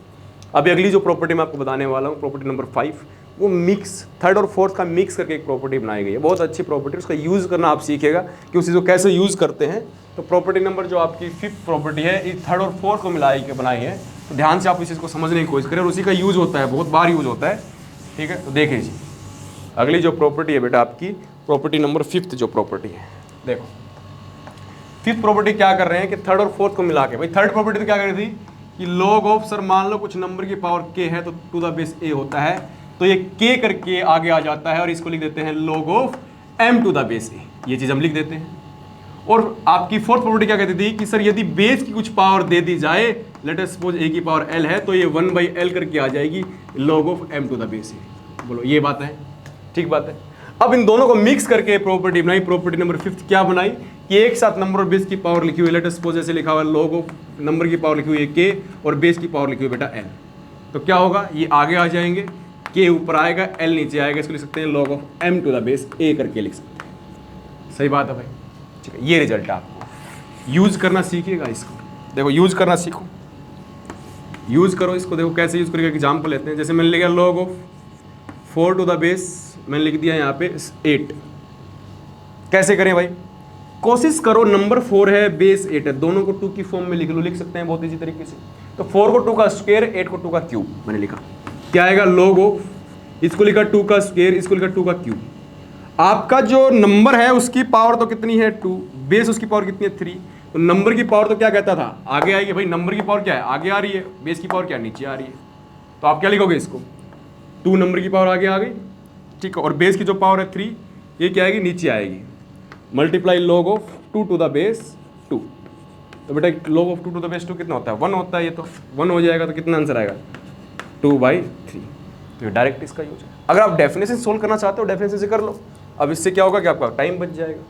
अभी अगली जो प्रॉपर्टी मैं आपको बताने वाला हूँ, प्रॉपर्टी नंबर 5, वो मिक्स, थर्ड और फोर्थ का मिक्स करके एक प्रॉपर्टी बनाई गई है। बहुत अच्छी प्रॉपर्टी, उसका यूज़ करना आप सीखेगा कि उस चीज़ को कैसे यूज़ करते हैं। तो प्रॉपर्टी नंबर जो आपकी 5th प्रॉपर्टी है, ये थर्ड और फोर्थ को मिला के बनाई है। तो ध्यान से आप इस चीज़ को समझने की कोशिश करें, और उसी का यूज़ होता है, बहुत बार यूज़ होता है। ठीक है, तो देखिए जी, अगली जो प्रॉपर्टी है बेटा आपकी प्रॉपर्टी नंबर 5th जो प्रॉपर्टी है, देखो 5th प्रॉपर्टी क्या कर रहे हैं कि थर्ड और फोर्थ को मिला के, भाई थर्ड प्रॉपर्टी तो क्या कर रही थी कि log ऑफ, सर मान लो कुछ नंबर की पावर k है तो टू द बेस a होता है, तो ये k करके आगे आ जाता है और इसको लिख देते हैं log of m to the base a। ये चीज़ हम लिख देते हैं। और आपकी फोर्थ प्रॉपर्टी क्या कहती थी कि सर यदि बेस की कुछ पावर दे दी जाए, लेट अस सपोज a की पावर l है, तो ये 1/l करके आ जाएगी log of m to the base a। बोलो ये बात है, ठीक बात है। अब इन दोनों को मिक्स करके प्रॉपर्टी बनाई, प्रॉपर्टी नंबर 5th क्या बनाई कि एक साथ नंबर और बेस की पावर लिखी हुई, लेट अस सपोज ऐसे लिखा हुआ log ऑफ नंबर की पावर लिखी हुई है k और बेस की पावर लिखी हुई बेटा l। तो क्या होगा, ये आगे आ जाएंगे, k ऊपर आएगा, l नीचे आएगा, इसको लिख सकते हैं log of m to the base a करके लिख सकते हैं। सही बात है भाई, ठीक है। ये रिजल्ट है, आपको यूज़ करना सीखिएगा इसको। देखो यूज़ करना सीखो, यूज़ करो इसको। देखो कैसे यूज़ करेगा, एग्जाम्पल लेते हैं। जैसे मैंने लिखा log of 4 to the base, मैंने लिख दिया यहाँ पे 8। कैसे करें भाई, कोशिश करो, नंबर 4 है, बेस 8 है, दोनों को 2 की फॉर्म में लिख लो, लिख सकते हैं बहुत इजी तरीके से। तो 4 को 2 का स्क्वायर, 8 को 2 का क्यूब मैंने लिखा। क्या आएगा, log ऑफ, इसको लिखा 2 का स्क्वायर, इसको लिखा 2 का क्यूब। आपका जो नंबर है उसकी पावर तो कितनी है 2, बेस उसकी पावर कितनी है 3। तो नंबर की पावर तो क्या कहता था, आगे आएगी भाई। नंबर की पावर क्या है, आगे आ रही है, बेस की पावर क्या है, नीचे आ रही है। तो आप क्या लिखोगे, इसको 2 नंबर की पावर आगे आ गई, ठीक है, और बेस की जो पावर है 3, ये क्या आएगी, नीचे आएगी, multiply log of 2 to the base 2। तो बेटा log of 2 to the base 2 कितना होता है, 1 होता है। ये तो 1 हो जाएगा, तो कितना आंसर आएगा 2/3। तो ये डायरेक्ट इसका यूज है। अगर आप डेफिनेशन सोल्व करना चाहते हो, डेफिनेशन से कर लो। अब इससे क्या होगा कि आपका टाइम बच जाएगा।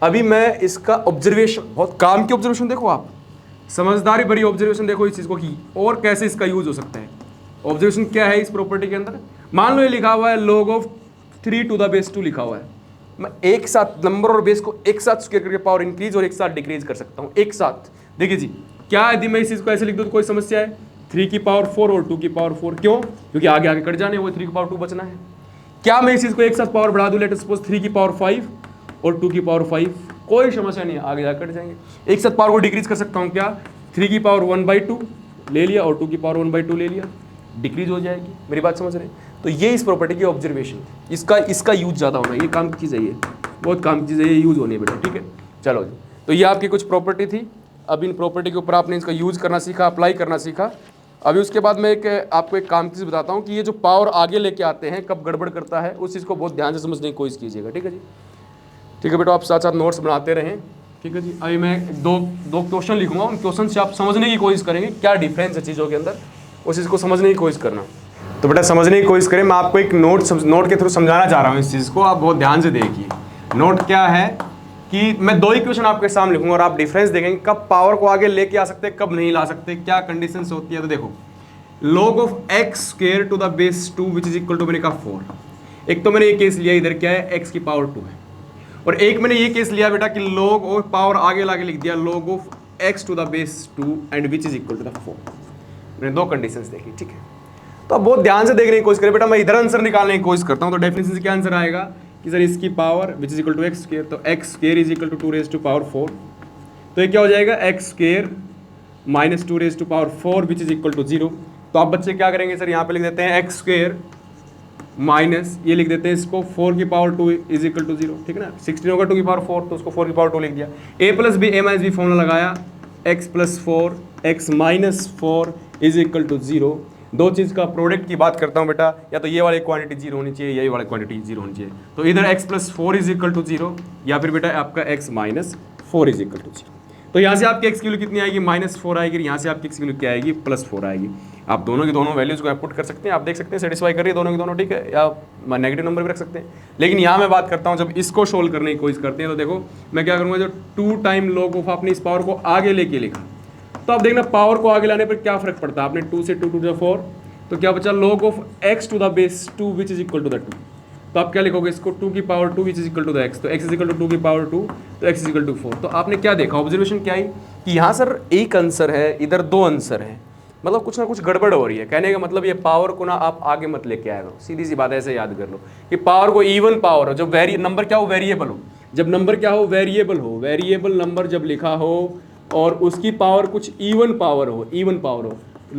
अभी मैं इसका ऑब्जर्वेशन, बहुत काम की ऑब्जर्वेशन देखो, आप समझदारी भरी ऑब्जर्वेशन देखो इस चीज़ को कि और कैसे इसका यूज हो सकता है। ऑब्जर्वेशन क्या है इस प्रॉपर्टी के अंदर, मान लो ये लिखा हुआ है log of 3 to the base 2 लिखा हुआ है। मैं एक साथ नंबर और बेस को एक साथ स्क्वायर करके पावर इंक्रीज और एक साथ डिक्रीज कर सकता हूँ एक साथ। देखिए जी, क्या यदि मैं इस चीज को ऐसे लिख दूँ तो कोई समस्या है? 3 की पावर 4 और 2 की पावर 4, क्यों? क्योंकि आगे आगे कट जाने, वो 3 की पावर 2 बचना है। क्या मैं इस चीज को एक साथ पावर बढ़ा दूं, लेट अस सपोज 3 की पावर 5 और 2 की पावर 5, कोई समस्या नहीं है, आगे जाकर कट जाएंगे। एक साथ पावर को डिक्रीज कर सकता हूं क्या? 3 की पावर 1/2 ले लिया और 2 की पावर 1/2 ले लिया, डिक्रीज हो जाएगी। मेरी बात समझ रहे हैं? तो ये इस प्रॉपर्टी की ऑब्जर्वेशन, इसका यूज ज्यादा होना, ये काम की चीज है, ये बहुत काम की चीज है, ये यूज होनी है बेटा, ठीक है। चलो जी, तो ये आपकी कुछ प्रॉपर्टी थी। अब इन प्रॉपर्टी के ऊपर आपने इसका यूज करना सीखा, अप्लाई करना सीखा। अभी उसके बाद मैं आपको एक काम की चीज़ बताता हूँ कि ये जो पावर आगे लेके आते हैं कब गड़बड़ करता है, उस चीज़ को बहुत ध्यान से समझने की कोशिश कीजिएगा, ठीक है जी। ठीक है बेटा, आप साथ साथ नोट्स बनाते रहें, ठीक है जी। अभी मैं दो क्वेश्चन लिखूंगा, उन क्वेश्चन से आप समझने की कोशिश करेंगे क्या डिफरेंस है चीज़ों के अंदर, उस चीज़ को समझने की कोशिश करना। तो बेटा समझने की कोशिश करें, मैं आपको एक नोट के थ्रू समझाना चाह रहा हूँ इस चीज़ को, आप बहुत ध्यान से देखिए। नोट क्या है कि मैं 2 इक्वेशन आपके सामने लिखूंगा और आप डिफरेंस देखेंगे कब पावर को आगे लेके आ सकते हैं, कब नहीं ला सकते, क्या कंडीशंस होती है। तो देखो, log of x square to the base 2 which is equal to मैंने कहा 4। एक तो मैंने ये केस लिया, इधर क्या है, x की पावर 2 है, और एक मैंने ये केस लिया बेटा कि log of पावर आगे लाके लिख दिया log of x to the base 2 and which is equal to the 4। मैंने 2 कंडीशंस देखी, ठीक है। तो अब बहुत ध्यान से देखने की कोशिश करें बेटा, मैं इधर आंसर निकालने की कोशिश करता हूँ। तो डेफिनेशन से क्या आंसर आएगा कि सर इसकी power which is equal to X square, तो X square is equal to 2 raise to power 4। तो ये क्या हो जाएगा, X square minus 2 raise to power 4 which is equal to 0। तो आप बच्चे क्या करेंगे सर, यहाँ पे लिख देते हैं एक्स स्क्वायर माइनस ये लिख देते हैं इसको 4 की पावर 2 इज इक्वल टू 0, ठीक है ना। 16 होगा 2 की पावर 4, तो उसको 4 की पावर 2 लिख दिया। a plus B A minus B formula लगाया, x plus 4 x minus 4 is equal to 0। दो चीज़ का प्रोडक्ट की बात करता हूँ बेटा, या तो ये वाली क्वांटिटी 0 होनी चाहिए, यही वाली क्वांटिटी 0 होनी चाहिए। तो इधर x plus 4 is equal to 0, या फिर बेटा आपका x minus 4 is equal to 0। तो यहाँ से आपकी x की वैल्यू कितनी आएगी, -4 आएगी, यहाँ से आपकी x की वैल्यू क्या आएगी, +4 आएगी। आप दोनों की दोनों वैल्यूज को पुट कर सकते हैं, आप देख सकते हैं सेटिस्फाई कर रही है दोनों की दोनों, ठीक है, या नेगेटिव नंबर भी रख सकते हैं। लेकिन यहाँ मैं बात करता हूँ जब इसको सोल्व करने की कोशिश करते हैं, तो देखो मैं क्या करूँगा, जो 2 टाइम log ऑफ आपने इस पावर को आगे लेके लिखा, तो आप देखना पावर को आगे लाने पर क्या फर्क पड़ता है। आपने 2 से 2 to 4, तो क्या बचा log of x to the base 2 which is equal to the 2। तो आप क्या लिखोगे इसको, 2 की power 2 which is equal to the x, तो x इज इक्वल टू 2 की पावर 2, तो x इज इक्वल टू 4। तो आपने क्या देखा, ऑब्जर्वेशन क्या है कि यहाँ सर एक आंसर है, इधर 2 आंसर है, मतलब कुछ ना कुछ गड़बड़ हो रही है। कहने का मतलब ये पावर को ना आप आगे मत लेके आए हो, सीधी सी बात ऐसे याद कर लो कि पावर को इवन पावर हो, जब नंबर क्या हो, वेरिएबल हो, जब नंबर क्या हो, वेरिएबल हो, वेरिएबल नंबर जब लिखा हो और उसकी पावर कुछ इवन पावर हो, इवन पावर हो,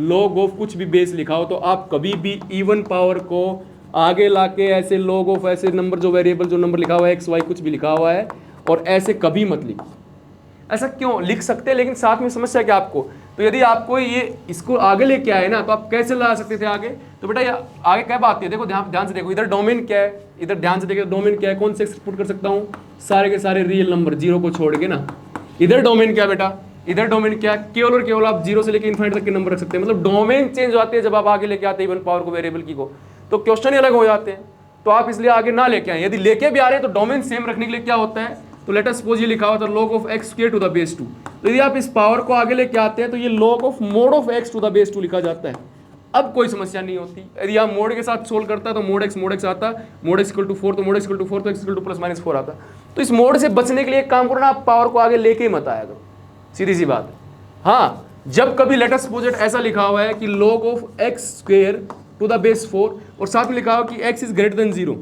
log ऑफ कुछ भी बेस लिखा हो, तो आप कभी भी इवन पावर को आगे लाके ऐसे log ऑफ ऐसे नंबर जो वेरिएबल जो नंबर लिखा हुआ है, एक्स वाई कुछ भी लिखा हुआ है, और ऐसे कभी मत लिखो। ऐसा क्यों, लिख सकते हैं लेकिन साथ में समस्या क्या आपको, तो यदि आपको ये इसको आगे लेके आए ना, तो आप कैसे ला सकते थे आगे। तो बेटा ये आगे क्या बात है, देखो ध्यान से देखो, इधर डोमेन क्या है, इधर ध्यान से देखो डोमेन क्या है, कौन से पुट कर सकता हूँ, सारे के सारे रियल नंबर 0 को छोड़ के ना। इधर डोमेन क्या बेटा, इधर डोमेन क्या, केवल और केवल आप 0 से लेकर इन्फाइनाइट तक के नंबर रख सकते हैं। मतलब डोमेन चेंज होते हैं जब आप आगे लेके आते हैं इवन पावर को, वेरिएबल की को, तो क्वेश्चन ही अलग हो जाते हैं। तो आप इसलिए आगे ना लेके आए, यदि लेके भी आ रहे हैं तो डोमेन सेम रखने के लिए क्या होता है, तो लेट अस सपोज ये लिखा हुआ था log of x square to the base 2, तो यदि आप इस पावर को आगे लेके आते हैं तो ये log of mod of x to the base 2 लिखा जाता है। अब कोई समस्या नहीं होती, यदि आप मोड के साथ सोल्व करता है तो मोड x आता, मोड x इक्वल टू 4, तो मोड x इक्वल टू 4, तो x equal two plus minus 4 आता। तो इस मोड से बचने के लिए एक काम करो ना, आप पावर को आगे लेके ही मत आया करो, सीधी सी बात है। हाँ, जब कभी लेट अस सपोज ऐसा लिखा हुआ है कि log of x square to the base 4 और साथ में लिखा हुआ कि x इज ग्रेटर देन 0,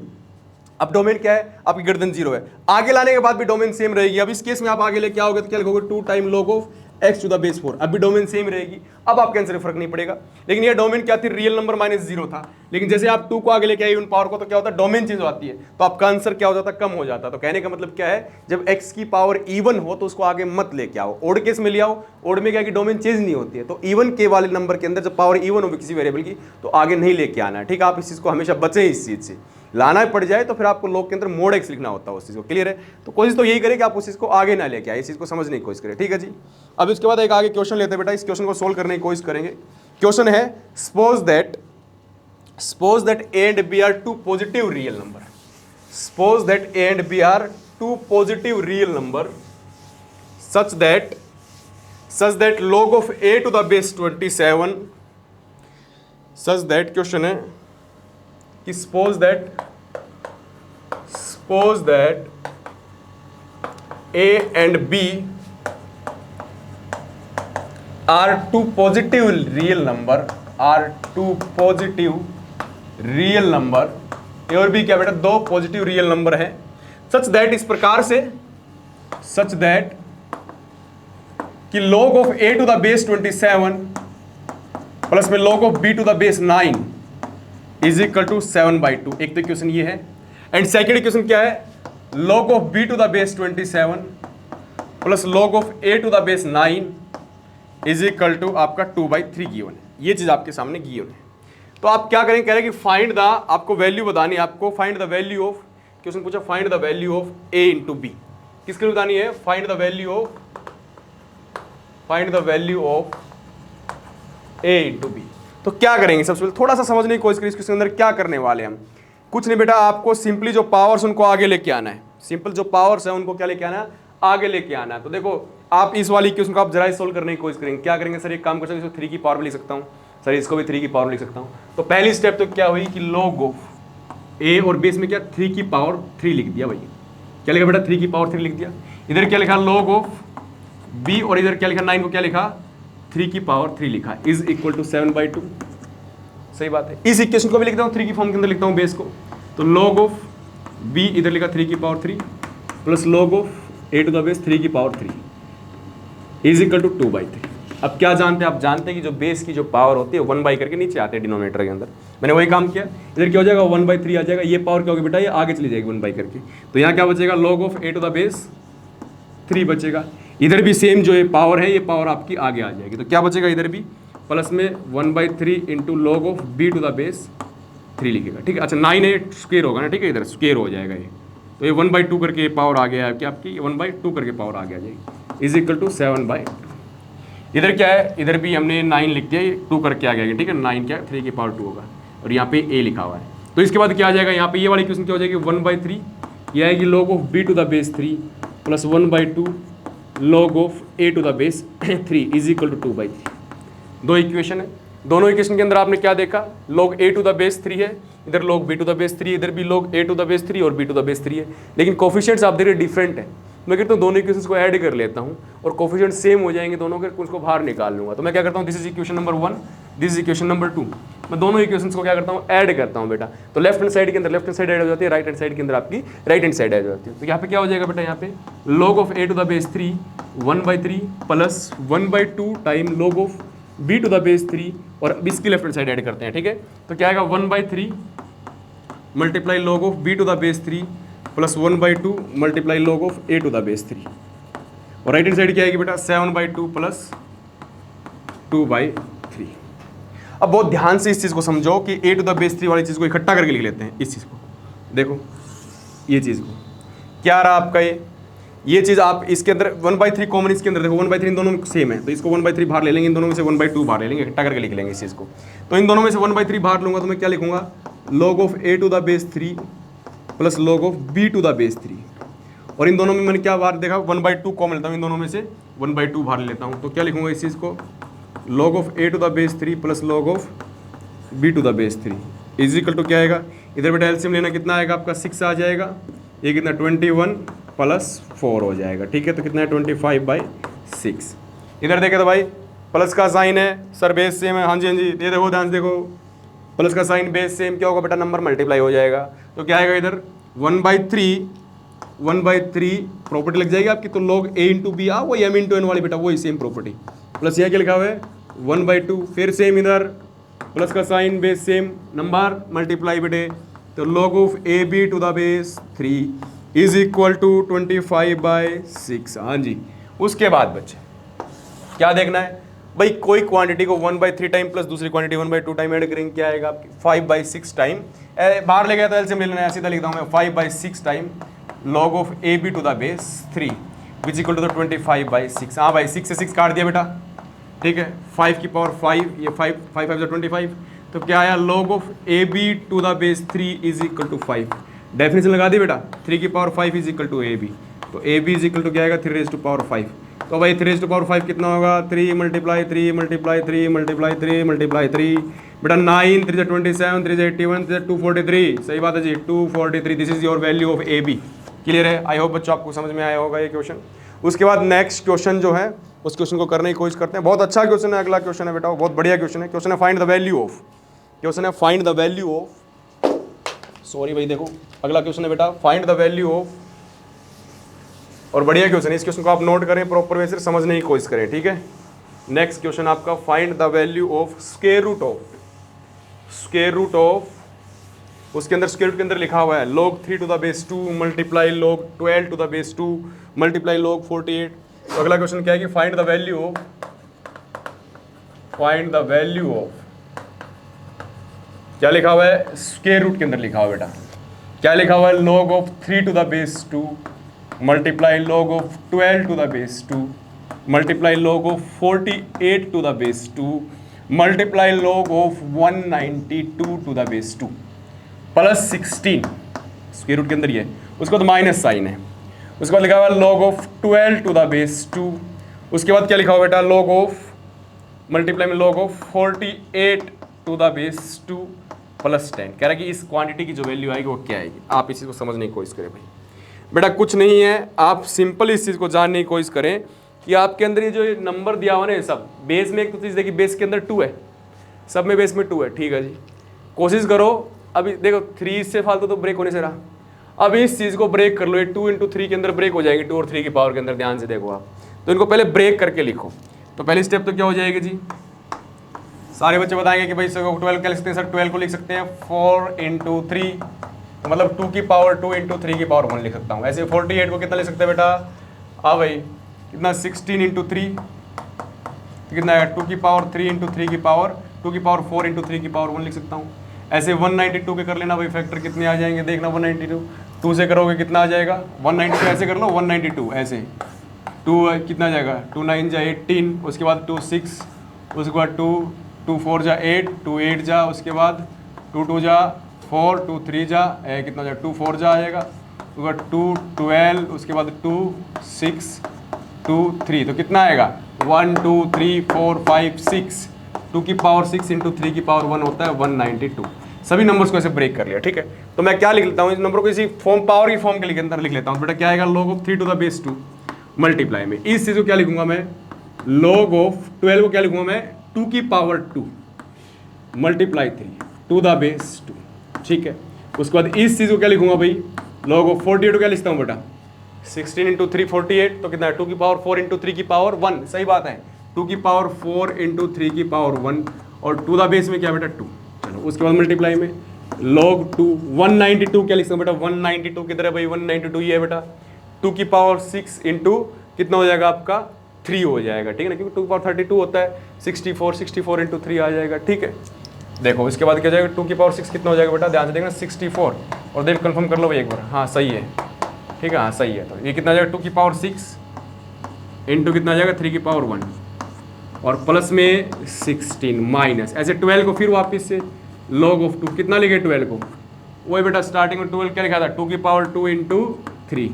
अब डोमेन क्या है आपकी, ग्रेटर देन 0 है, आगे लाने के बाद भी डोमेन सेम रहेगी। अब इस केस में आप आगे लेके आओगे तो क्या लिखोगे, 2 time log of x to the base 4, अब भी डोमेन सेम रहेगी। अब आपके आंसर में फर्क नहीं पड़ेगा। लेकिन ये डोमेन क्या थी, रियल नंबर -0 था, लेकिन जैसे आप 2 को आगे लेके आए उन पावर को, तो क्या होता है, डोमेन चेंज होती है, तो आपका आंसर क्या हो जाता है, कम हो जाता है। तो कहने का मतलब क्या है, जब x की पावर इवन हो तो उसको आगे मत लेके आओ, ओड केस में ले आओ। ओड में क्या कि डोमेन चेंज नहीं होती है, तो इवन के वाले नंबर के अंदर जब पावर इवन हो किसी वेरिएबल की, तो आगे नहीं लेके आना है, ठीक है। आप इस चीज को हमेशा बचें, इस चीज से लाना पड़ जाए तो फिर आपको log के अंदर मोड x लिखना होता है उस चीज़ को, क्लियर है। तो कोशिश तो यही करें कि आप उस चीज़ को आगे ना लेके आए, इस चीज़ को समझने की कोशिश करें, ठीक है जी। अब इसके बाद एक आगे क्वेश्चन लेते हैं बेटा, इस क्वेश्चन को सोल्व करने की कोशिश करेंगे। क्वेश्चन है suppose that A and B are 2 positive real number, suppose that A and B are 2 positive real number such that log of a to the base 27, such that question है कि suppose suppose that A and B are two positive real number, are two positive real number, A और B क्या बेटा, दो पॉजिटिव रियल नंबर है, सच दैट, इस प्रकार से, सच दैट कि log of A to the base 27 plus में log of B to the base 9 is equal to 7/2। एक तो इक्वेशन ये है, एंड सेकेंड इक्वेशन क्या है, log of B to the base 27 plus log of A to the base 9 is equal to आपका 2/3 गिवन है। ये चीज आपके सामने गिवन है। तो आप क्या करेंगे, कह रहे हैं कि फाइंड द, आपको वैल्यू बतानी है, आपको find the value of, question पूछा find the value of A into B, किसके लिए बतानी है, find the value of A into B. तो क्या करेंगे, सबसे पहले थोड़ा सा समझने की कोशिश करिए इसके अंदर क्या करने वाले हम। कुछ नहीं बेटा, आपको सिंपली जो पावर्स उनको आगे लेके आना है, सिंपल जो पावर्स है उनको क्या लेके आना है, आगे लेके आना है। तो देखो आप इस वाली क्वेश्चन को आप जरा सोल्व करने की कोशिश करेंगे। क्या करेंगे सर, एक काम कर सकते हैं, 3 की पावर में लिख सकता हूँ सर, इसको भी 3 की पावर में लिख सकता हूँ। तो पहली स्टेप तो क्या हुई कि log ऑफ A और बेस में क्या 3 की पावर 3 लिख दिया भाई। क्या लिखा बेटा, 3 की पावर 3 लिख दिया। इधर क्या लिखा log ऑफ B, और इधर क्या लिखा 9 को क्या लिखा 3 की पावर 3 लिखा, इज इक्वल टू 7/2। सही बात है। इस इक्वेशन को भी लिखता हूँ 3 की फॉर्म के अंदर लिखता हूँ बेस को, तो log ऑफ B इधर लिखा 3 की power 3 plus log of A to the base 3 की पावर 3 इज इक्वल टू 2/3। अब क्या जानते हैं, आप जानते हैं कि जो बेस की जो पावर होती है 1 बाई करके नीचे आते हैं डिनोमिनेटर के अंदर। मैंने वही काम किया, इधर क्या हो जाएगा 1/3 आ जाएगा, ये पावर क्या होगी बेटा, ये आगे चली जाएगी 1 बाई करके। तो यहाँ क्या बचेगा, log of A to the base 3 बचेगा। इधर भी सेम जो ये पावर है, ये पावर आपकी आगे आ जाएगी। तो क्या बचेगा, इधर भी प्लस में 1/3 into log of B to the base 3 लिखेगा। ठीक है, अच्छा 9 है, स्क्वेयर होगा ना, ठीक है, इधर स्क्वेयर हो जाएगा ये। तो ये 1/2 करके पावर आ गया है कि आपकी 1/2 करके पावर आ गया जाएगी, इज इक्वल टू 7/2। इधर क्या है, इधर भी हमने 9 लिख दिया, ये 2 करके आ गया, ठीक है, 9 क्या 3 की पावर 2 होगा, और यहाँ पे A लिखा हुआ है। तो इसके बाद क्या आ जाएगा, यहाँ पे ये वाली क्वेश्चन क्या हो जाएगी 1/3, ये आएगी log of B to the base 3 plus 1/2 log of A to the base 3 is equal to 2/3। दो इक्वेशन है, दोनों इक्वेशन के अंदर आपने क्या देखा, log A to the base 3 है, इधर log B to the base 3, इधर भी log A to the base 3 और B टू द बेस 3 है, लेकिन कोफिशिएंट्स आप देख रहे डिफरेंट है। मैं कहता हूँ दोनों इक्वेशंस को ऐड कर लेता हूँ और कोफिशिएंट सेम हो जाएंगे दोनों के, उसको बाहर निकाल लूंगा। तो मैं क्या करता हूँ, this is equation number 1, this is equation number 2, मैं दोनों इक्वेशंस को क्या करता हूँ, ऐड करता हूँ बेटा। तो लेफ्ट हैंड साइड के अंदर लेफ्ट हैंड साइड ऐड हो जाती है, राइट हैंड साइड के अंदर आपकी राइट हैंड साइड ऐड हो जाती है। तो यहाँ पे क्या हो जाएगा बेटा, यहाँ पे log of A to the base 3 1/3 plus 1/2 time log of B to the base 3, और अब इसकी लेफ्ट हैंड साइड ऐड करते हैं, ठीक है। तो क्या आएगा 1/3 multiply log of B to the base 3 plus 1/2 multiply log of A to the base 3, और राइट हैंड साइड क्या आएगी बेटा 7/2 प्लस 2/3। अब बहुत ध्यान से इस चीज़ को समझो कि A टू द बेस 3 वाली चीज़ को इकट्ठा करके लिख लेते हैं। इस चीज़ को देखो, ये चीज़ को क्या रहा आपका, ये चीज़ आप इसके अंदर 1/3 कॉमन, इसके अंदर देखो 1/3 इन दोनों में सेम है, तो इसको 1/3 बाहर ले लेंगे, इन दोनों में से 1/2 बाहर ले लेंगे, इकट्ठा करके लिख लेंगे इस चीज़ को। तो इन दोनों में से 1/3 बाहर लूंगा तो मैं क्या लिखूंगा, log of A to the base 3 plus log of B to the base 3, और इन दोनों में मैंने क्या बाहर देखा 1/2 कॉमन लेता हूँ, इन दोनों में से 1/2 बाहर लेता हूँ। तो क्या लिखूंगा इस चीज़ को, log of A to the base 3 plus log of B to the base 3 is equal to क्या आएगा, इधर बेटा एलसीएम लेना कितना आएगा आपका 6 आ जाएगा, ये कितना 21 प्लस 4 हो जाएगा, ठीक है। तो कितना है 25/6। इधर देखे तो भाई प्लस का साइन है सर, बेस सेम है, हाँ जी हाँ जी, ये देखो ध्यान से देखो, प्लस का साइन बेस सेम, क्या होगा बेटा नंबर मल्टीप्लाई हो जाएगा। तो क्या आएगा इधर 1/3 प्रॉपर्टी लग जाएगी आपकी, तो log A इंटू बी वही M इंटू N वाली बेटा वही सेम प्रॉपर्टी, प्लस यह क्या लिखा हुआ है 1/2, फिर सेम इधर प्लस का sign base same number multiply बेटे, तो log of AB to the base 3 is equal to 25/6। हाँ जी, उसके बाद बच्चे क्या देखना है भाई, कोई क्वांटिटी को 1/3 टाइम प्लस दूसरी क्वांटिटी 1/2 टाइम ऐड करेंगे, क्या आएगा आपकी 5/6 टाइम, बाहर ले गया था एलसीएम ले लेना है, सीधा लिखता हूँ मैं 5/6 time log of AB to the base 3 which equal to the 25/6। हाँ भाई 6 से 6 काट दिया बेटा, ठीक है, 5 की पावर 5, ये 5 5 5 25, तो क्या आया log of AB to the base 3 is equal to 5। Definition लगा दी बेटा, 3 की power 5 is equal to AB, तो AB इज इक्वल टू क्या आएगा 3 रेज़ टू पावर 5। तो भाई 3⁵ कितना होगा, 3 मल्टीप्लाई 3 मल्टीप्लाई 3 मल्टीप्लाई 3 मल्टीप्लाई 3 बेटा 9 3 27 3 81 3 243, सही बात है जी 243। This is your value of A B. Clear है? आई होप बच्चों आपको समझ में आया होगा ये क्वेश्चन। उसके बाद नेक्स्ट क्वेश्चन जो है उस क्वेश्चन को करने की कोशिश करते हैं। बहुत अच्छा क्वेश्चन है, अगला क्वेश्चन है बेटा, बहुत बढ़िया क्वेश्चन है। क्वेश्चन है find the value of, question है find the value of, sorry भाई देखो अगला क्वेश्चन है बेटा फाइंड द वैल्यू ऑफ, और बढ़िया क्वेश्चन है। इस क्वेश्चन को आप नोट करें, प्रॉपर वे से समझने की कोशिश करें, ठीक है। नेक्स्ट क्वेश्चन आपका find the value of square root of, square root of, उसके अंदर स्क्वायर रूट के अंदर लिखा हुआ है log 3 to the base 2 multiply log 12 to the base 2 multiply log 48। तो अगला क्वेश्चन क्या है कि find the value of, find the value of, क्या लिखा हुआ है स्क्वायर रूट के अंदर लिखा हुआ है बेटा, क्या लिखा हुआ है log of 3 to the base 2 multiply log of 12 to the base 2 multiply log of 48 to the base 2 multiply log of 192 to the base 2 plus 16, square root के अंदर ये, उसके बाद माइनस साइन है, उसके बाद लिखा हुआ log of 12 to the base 2, उसके बाद क्या लिखा हुआ बेटा log of मल्टीप्लाई में log of 48 to the base 2 plus 10। कह रहा है कि इस क्वांटिटी की जो वैल्यू आएगी वो क्या आएगी। आप इस चीज़ को समझने की कोशिश करें भाई, बेटा कुछ नहीं है, आप सिंपल इस चीज़ को जानने की कोशिश करें कि आपके अंदर ये जो नंबर दिया हुआ ना सब बेस में, एक तो चीज़ देखिए बेस के अंदर 2 है, सब में बेस में 2 है, ठीक है जी। कोशिश करो, अभी देखो 3 से फालतू तो ब्रेक होने से रहा, अब इस चीज़ को ब्रेक कर लो, ये 2 × 3 के अंदर ब्रेक हो जाएंगे, 2 और 3 की पावर के अंदर, ध्यान से देखो आप। तो इनको पहले ब्रेक करके लिखो। तो पहली स्टेप तो क्या हो जाएगी जी, सारे बच्चे बताएंगे कि भाई सर 12 क्या लिख सकते हैं, सर 12 को लिख सकते हैं 4 × 3, तो मतलब 2 की पावर 2 × 3 की पावर 1 लिख सकता हूँ। ऐसे 48 को कितना लिख सकते हैं बेटा, हाँ भाई कितना 16 × 3, तो कितना है 2 की पावर 3 × 3 की पावर 2 की पावर 4 × 3 की पावर 1 लिख सकता हूँ। ऐसे 192 के कर लेना भाई, फैक्टर कितने आ जाएंगे देखना, 192 2 से करोगे कितना आ जाएगा 192, ऐसे कर लो 192 ऐसे 2 कितना आ जाएगा 2 9 जा 18, उसके बाद 2 6, उसके बाद 2 4 जा 8, 2 8 जा, उसके बाद 2 2 जा 4, 2 3 जा कितना जा 2 4 जा आएगा, उसके बाद 2 12, उसके बाद 2 6 2 3, तो कितना आएगा 1 2 3 4 5 6, 2 की पावर 6 × 3 की पावर 1 होता है 192। सभी नंबर्स को ऐसे ब्रेक कर लिया, ठीक है। तो मैं क्या लिख लेता हूँ, इस नंबर को इसी फॉर्म पावर की फॉर्म के अंदर लिख लेता हूँ बेटा, क्या आएगा log of 3 to the base 2 multiply में इस चीज़ को क्या लिखूंगा मैं, log of 12 को क्या लिखूंगा मैं 2 की power 2 multiply 3 to the base 2, ठीक है। उसके बाद इस चीज़ को क्या लिखूंगा भाई, log of 48 को क्या लिखता हूँ बेटा 16 × 3 48, तो कितना है 2 की पावर 4 × 3 की पावर 1, सही बात है 2 की पावर 4 × 3 की पावर 1, और टू द बेस में क्या बेटा 2। चलो उसके बाद मल्टीप्लाई में log 2 192 क्या लिखता हूँ बेटा 192 किधर है भाई 192 ये है बेटा 2 की पावर 6 × कितना हो जाएगा आपका 3 हो जाएगा, ठीक है ना, क्योंकि 2 की पावर 32 होता है 64 × 3 आ जाएगा, ठीक है। देखो इसके बाद क्या जाएगा 2 की पावर 6 कितना हो जाएगा बेटा, ध्यान से देखना 64, और देख कंफर्म कर लो भाई एक बार, हाँ सही है, ठीक है, हाँ सही है। तो ये कितना जाएगा 2 की पावर 6 × कितना जाएगा 3 की पावर 1, और प्लस में 16 माइनस, ऐसे 12 को फिर वापस से log of 2 कितना लिखे 12 को, वही बेटा स्टार्टिंग में 12 क्या लिखा था 2 की पावर 2 × 3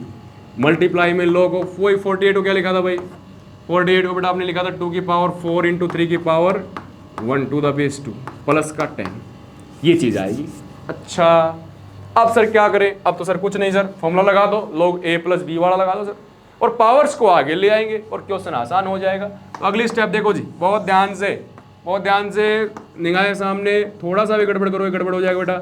मल्टीप्लाई में log of वही 48 को क्या लिखा था भाई 48 को बेटा आपने लिखा था 2 की पावर 4 × 3 की power 1 to the base 2 plus का 10, ये चीज़ आएगी। अच्छा अब सर क्या करें, अब तो सर कुछ नहीं सर, फॉर्मूला लगा दो log a + b वाला लगा दो सर, और पावर्स को आगे ले आएंगे और क्वेश्चन आसान हो जाएगा। तो अगली स्टेप देखो जी, बहुत ध्यान से निगाहें सामने, थोड़ा सा भी गड़बड़ करो गड़बड़ हो जाएगा बेटा।